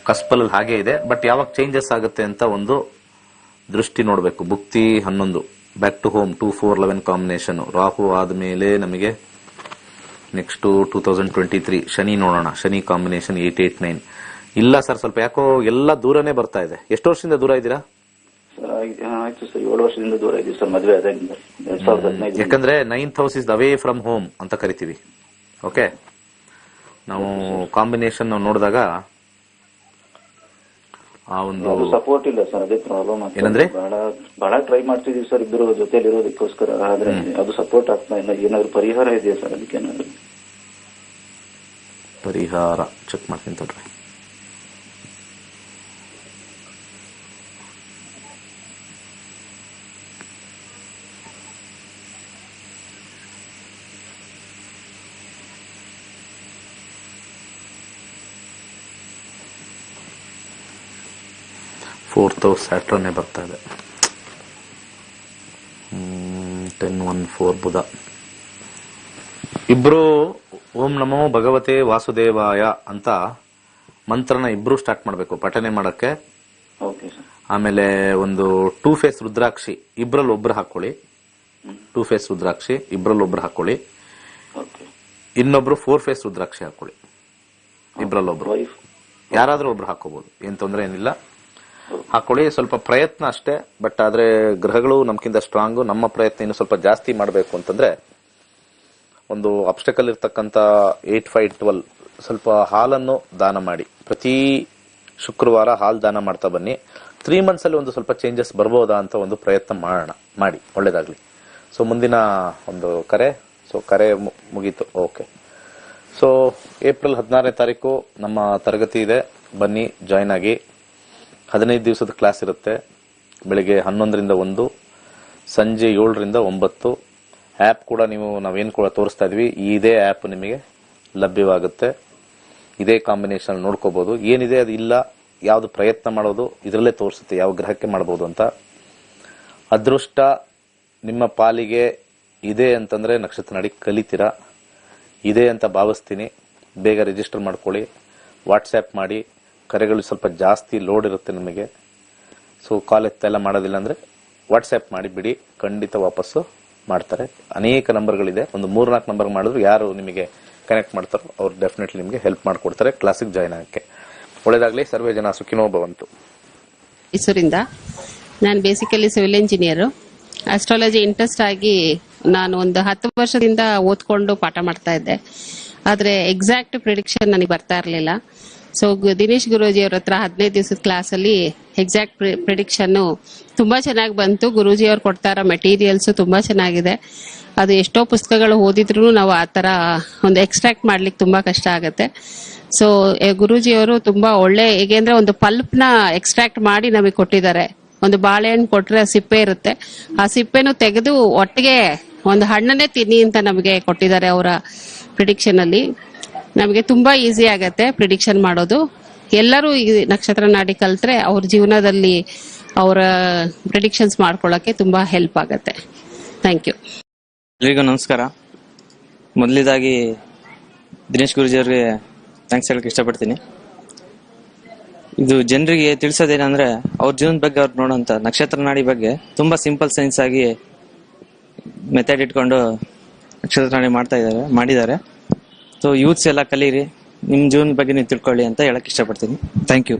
ಕಸ್ಪಲ್ ಹಾಗೆ ಇದೆ, ಬಟ್ ಯಾವಾಗ ಚೇಂಜಸ್ ಆಗುತ್ತೆ ಅಂತ ಒಂದು ದೃಷ್ಟಿ ನೋಡಬೇಕು. ಭುಕ್ತಿ 11 back to home 2, 4, 11 combination. Rahu ಆದ್ಮೇಲೆ ನಮಗೆ ನೆಕ್ಸ್ಟ್ 2023 ಶನಿ ನೋಡೋಣ. ಶನಿ ಕಾಂಬಿನೇಷನ್ 889 ಇಲ್ಲ ಸರ್, ಸ್ವಲ್ಪ ಯಾಕೋ ಎಲ್ಲ ದೂರನೇ ಬರ್ತಾ ಇದೆ. ಎಷ್ಟು ವರ್ಷದಿಂದ ದೂರ ಇದ್ದೀರಾ? ಆಯ್ತು ಸರ್, 7 ವರ್ಷದಿಂದ ದೂರ ಇದೀವಿ ಸರ್, ಮದುವೆ ಆದಾಗಿಂದ 2015. ಯಾಕಂದ್ರೆ 9th house is away from home ಅಂತ ಕರಿತೀವಿ. ಓಕೆ, ನಾವು ಕಾಂಬಿನೇಷನ್ ನಾವು ನೋಡಿದಾಗ ಆ ಒಂದು ಸಪೋರ್ಟ್ ಇಲ್ಲ ಸರ್, ಅದೇ ಪ್ರಾಬ್ಲಮ್. ಏನಂದ್ರೆ ಬಹಳ ಟ್ರೈ ಮಾಡ್ತಿದೀವಿ ಸರ್ ಇಬ್ಬರು ಜೊತೆಲಿ ಇರೋದಕ್ಕೋಸ್ಕರ, ಆದ್ರೆ ಅದು ಸಪೋರ್ಟ್ ಆಗ್ತಾ ಇಲ್ಲ. ಏನಾದ್ರು ಪರಿಹಾರ ಇದೆಯಾ ಸರ್ ಅದಕ್ಕೆ? ಏನಾದ್ರು ಪರಿಹಾರ ಚೆಕ್ ಮಾಡ್ತೀನಿ ತಡ್ರಿ. ಫೋರ್ತ್ ಹೌಸ್ ಸ್ಯಾಟರ್ನೇ ಬರ್ತಾ ಇದೆ. 10-1-4 ಬುಧ. ಇಬ್ರು ಓಂ ನಮೋ ಭಗವತೆ ವಾಸುದೇವಾಯ ಅಂತ ಮಂತ್ರನ ಇಬ್ರು ಸ್ಟಾರ್ಟ್ ಮಾಡಬೇಕು ಪಠನೆ ಮಾಡಕ್ಕೆ. ಆಮೇಲೆ ಒಂದು 2 ಫೇಸ್ ರುದ್ರಾಕ್ಷಿ ಇಬ್ರಲ್ಲಿ ಒಬ್ರು ಹಾಕೊಳ್ಳಿ. 2 ಫೇಸ್ ರುದ್ರಾಕ್ಷಿ ಇಬ್ರಲ್ಲಿ ಒಬ್ರು ಹಾಕೊಳ್ಳಿ. ಇನ್ನೊಬ್ರು 4 ಫೇಸ್ ರುದ್ರಾಕ್ಷಿ ಹಾಕೊಳ್ಳಿ. ಇಬ್ರಲ್ಲಿ ಒಬ್ರು, ಯಾರಾದ್ರೂ ಒಬ್ರು ಹಾಕೋಬಹುದು, ಏನ್ ತೊಂದರೆ ಏನಿಲ್ಲ. ಹಾಕೊಳ್ಳಿ. ಸ್ವಲ್ಪ ಪ್ರಯತ್ನ ಅಷ್ಟೇ, ಬಟ್ ಆದ್ರೆ ಗ್ರಹಗಳು ನಮ್ಗಿಂತ ಸ್ಟ್ರಾಂಗು. ನಮ್ಮ ಪ್ರಯತ್ನ ಇನ್ನು ಸ್ವಲ್ಪ ಜಾಸ್ತಿ ಮಾಡಬೇಕು ಅಂತಂದ್ರೆ ಒಂದು ಅಬ್ಸ್ಟಕಲ್ ಇರ್ತಕ್ಕಂಥ 8-5-12 ಸ್ವಲ್ಪ ಹಾಲನ್ನು ದಾನ ಮಾಡಿ. ಪ್ರತಿ ಶುಕ್ರವಾರ ಹಾಲು ದಾನ ಮಾಡ್ತಾ ಬನ್ನಿ. 3 months ಅಲ್ಲಿ ಒಂದು ಸ್ವಲ್ಪ ಚೇಂಜಸ್ ಬರ್ಬೋದಾ ಅಂತ ಒಂದು ಪ್ರಯತ್ನ ಮಾಡೋಣ, ಮಾಡಿ, ಒಳ್ಳೇದಾಗ್ಲಿ. ಸೊ ಮುಂದಿನ ಒಂದು ಕರೆ. ಸೊ ಕರೆ ಮುಗೀತು. ಓಕೆ. ಸೊ ಏಪ್ರಿಲ್ 16ನೇ ತಾರೀಕು ನಮ್ಮ ತರಗತಿ ಇದೆ, ಬನ್ನಿ, ಜಾಯ್ನ್ ಆಗಿ. 15 ದಿವಸದ ಕ್ಲಾಸ್ ಇರುತ್ತೆ. ಬೆಳಿಗ್ಗೆ 11ರಿಂದ 1, ಸಂಜೆ 7ರಿಂದ 9. ಆ್ಯಪ್ ಕೂಡ ನಾವೇನು ಕೂಡ ತೋರಿಸ್ತಾ ಇದ್ವಿ, ಇದೇ ಆ್ಯಪ್ ನಿಮಗೆ ಲಭ್ಯವಾಗುತ್ತೆ. ಇದೇ ಕಾಂಬಿನೇಷನ್ ನೋಡ್ಕೋಬಹುದು. ಏನಿದೆ ಅದು ಇಲ್ಲ, ಯಾವುದು ಪ್ರಯತ್ನ ಮಾಡೋದು ಇದರಲ್ಲೇ ತೋರಿಸುತ್ತೆ, ಯಾವ ಗ್ರಹಕ್ಕೆ ಮಾಡಬಹುದು ಅಂತ. ಅದೃಷ್ಟ ನಿಮ್ಮ ಪಾಲಿಗೆ ಇದೆ ಅಂತಂದ್ರೆ ನಕ್ಷತ್ರ ನಾಡಿ ಕಲಿತೀರಾ, ಇದೆ ಅಂತ ಭಾವಿಸ್ತೀನಿ. ಬೇಗ ರಿಜಿಸ್ಟರ್ ಮಾಡ್ಕೊಳ್ಳಿ, ವಾಟ್ಸ್ಆ್ಯಪ್ ಮಾಡಿ. ಕರೆಗಳು ಸ್ವಲ್ಪ ಜಾಸ್ತಿ ಲೋಡ್ ಇರುತ್ತೆ ನಮಗೆ. ಸೊ ಕಾಲ್ ಎತ್ತೆಲ್ಲ ಮಾಡೋದಿಲ್ಲ ಅಂದ್ರೆ ವಾಟ್ಸ್ಆ್ಯಪ್ ಮಾಡಿ ಬಿಡಿ, ಖಂಡಿತ ವಾಪಸ್ಸು ಮಾಡ್ತಾರೆ. ಅನೇಕ ನಂಬರ್ಗಳಿದೆ, ಒಂದು 3-4 ನಂಬರ್ ಮಾಡಿದ್ರು ಯಾರು ನಿಮಗೆ ಕನೆಕ್ಟ್ ಮಾಡ್ತಾರೋ ಅವ್ರು ಡೆಫಿನೆಟ್ಲಿ ನಿಮಗೆ ಹೆಲ್ಪ್ ಮಾಡ್ಕೊಡ್ತಾರೆ ಕ್ಲಾಸಿಗೆ ಜಾಯ್ನ್ ಆಗಕ್ಕೆ. ಒಳ್ಳೇದಾಗ್ಲಿ. ಸರ್ವೇ ಜನ ಸುಖಿನೋ ಭವಂತು. ಮೈಸೂರಿಂದ ನಾನು basically civil engineer. Astrology interest ಆಗಿ ನಾನು ಒಂದು 10 ವರ್ಷದಿಂದ ಓದ್ಕೊಂಡು ಪಾಠ ಮಾಡ್ತಾ ಇದ್ದೆ. ಆದ್ರೆ ಎಕ್ಸಾಕ್ಟ್ ಪ್ರಿಡಿಕ್ಷನ್ ನನಗೆ ಬರ್ತಾ ಇರಲಿಲ್ಲ. ಸೊ ದಿನೇಶ್ ಗುರೂಜಿ ಅವ್ರ ಹತ್ರ 15 ದಿವಸದ ಕ್ಲಾಸ್ ಅಲ್ಲಿ ಎಕ್ಸಾಕ್ಟ್ ಪ್ರಿಡಿಕ್ಷನ್ ತುಂಬಾ ಚೆನ್ನಾಗಿ ಬಂತು. ಗುರೂಜಿ ಅವ್ರು ಕೊಡ್ತಾ ಇರೋ ಮೆಟೀರಿಯಲ್ಸ್ ತುಂಬಾ ಚೆನ್ನಾಗಿದೆ. ಅದು ಎಷ್ಟೋ ಪುಸ್ತಕಗಳು ಓದಿದ್ರು ನಾವು ಆ ತರ ಒಂದು ಎಕ್ಸ್ಟ್ರಾಕ್ಟ್ ಮಾಡ್ಲಿಕ್ಕೆ ತುಂಬಾ ಕಷ್ಟ ಆಗುತ್ತೆ. ಸೊ ಗುರೂಜಿ ಅವರು ತುಂಬಾ ಒಳ್ಳೆ, ಹೇಗೆಂದ್ರೆ ಒಂದು ಪಲ್ಪ್ ನ ಎಕ್ಸ್ಟ್ರಾಕ್ಟ್ ಮಾಡಿ ನಮಗೆ ಕೊಟ್ಟಿದ್ದಾರೆ. ಒಂದು ಬಾಳೆಹಣ್ಣು ಕೊಟ್ರೆ ಸಿಪ್ಪೆ ಇರುತ್ತೆ, ಆ ಸಿಪ್ಪೆನು ತೆಗೆದು ಒಟ್ಟಿಗೆ ಒಂದು ಹಣ್ಣನ್ನೇ ತಿನ್ನಿ ಅಂತ ನಮಗೆ ಕೊಟ್ಟಿದ್ದಾರೆ ಅವರ ಪ್ರಿಡಿಕ್ಷನ್ ಅಲ್ಲಿ. ನಮಗೆ ತುಂಬಾ ಈಸಿ ಆಗತ್ತೆ ಪ್ರಿಡಿಕ್ಷನ್ ಮಾಡೋದು. ಎಲ್ಲರೂ ಈ ನಕ್ಷತ್ರ ನಾಡಿ ಕಲ್ತ್ರೆ ಅವ್ರ ಜೀವನದಲ್ಲಿ ಅವರ ಪ್ರಿಡಿಕ್ಷನ್ಸ್ ಮಾಡ್ಕೊಳ್ಳಕ್ಕೆ ತುಂಬಾ ಹೆಲ್ಪ್ ಆಗತ್ತೆ. Thank you. ಎಲ್ರಿಗೂ ನಮಸ್ಕಾರ. ಮೊದಲಿದಾಗಿ ದಿನೇಶ್ ಗುರೂಜಿ ಅವ್ರಿಗೆ ಥ್ಯಾಂಕ್ಸ್ ಹೇಳಕ್ ಇಷ್ಟಪಡ್ತೀನಿ. ಇದು ಜನರಿಗೆ ತಿಳಿಸೋದೇನಂದ್ರೆ ಅವ್ರ ಜೀವನದ ಬಗ್ಗೆ ಅವ್ರು ನೋಡೋಂತ ನಕ್ಷತ್ರ ನಾಡಿ ಬಗ್ಗೆ ತುಂಬಾ ಸಿಂಪಲ್ ಸೈನ್ಸ್ ಆಗಿ ಮೆಥಡ್ ಇಟ್ಕೊಂಡು ನಕ್ಷತ್ರ ನಾಡಿ ಮಾಡಿದ್ದಾರೆ. ಸೊ ಯೂತ್ಸ್ ಎಲ್ಲ ಕಲೀರಿ, ನಿಮ್ ಜೀವನದ ಬಗ್ಗೆ ನೀವು ತಿಳ್ಕೊಳ್ಳಿ ಅಂತ ಹೇಳಕ್ ಇಷ್ಟಪಡ್ತೀನಿ. Thank you.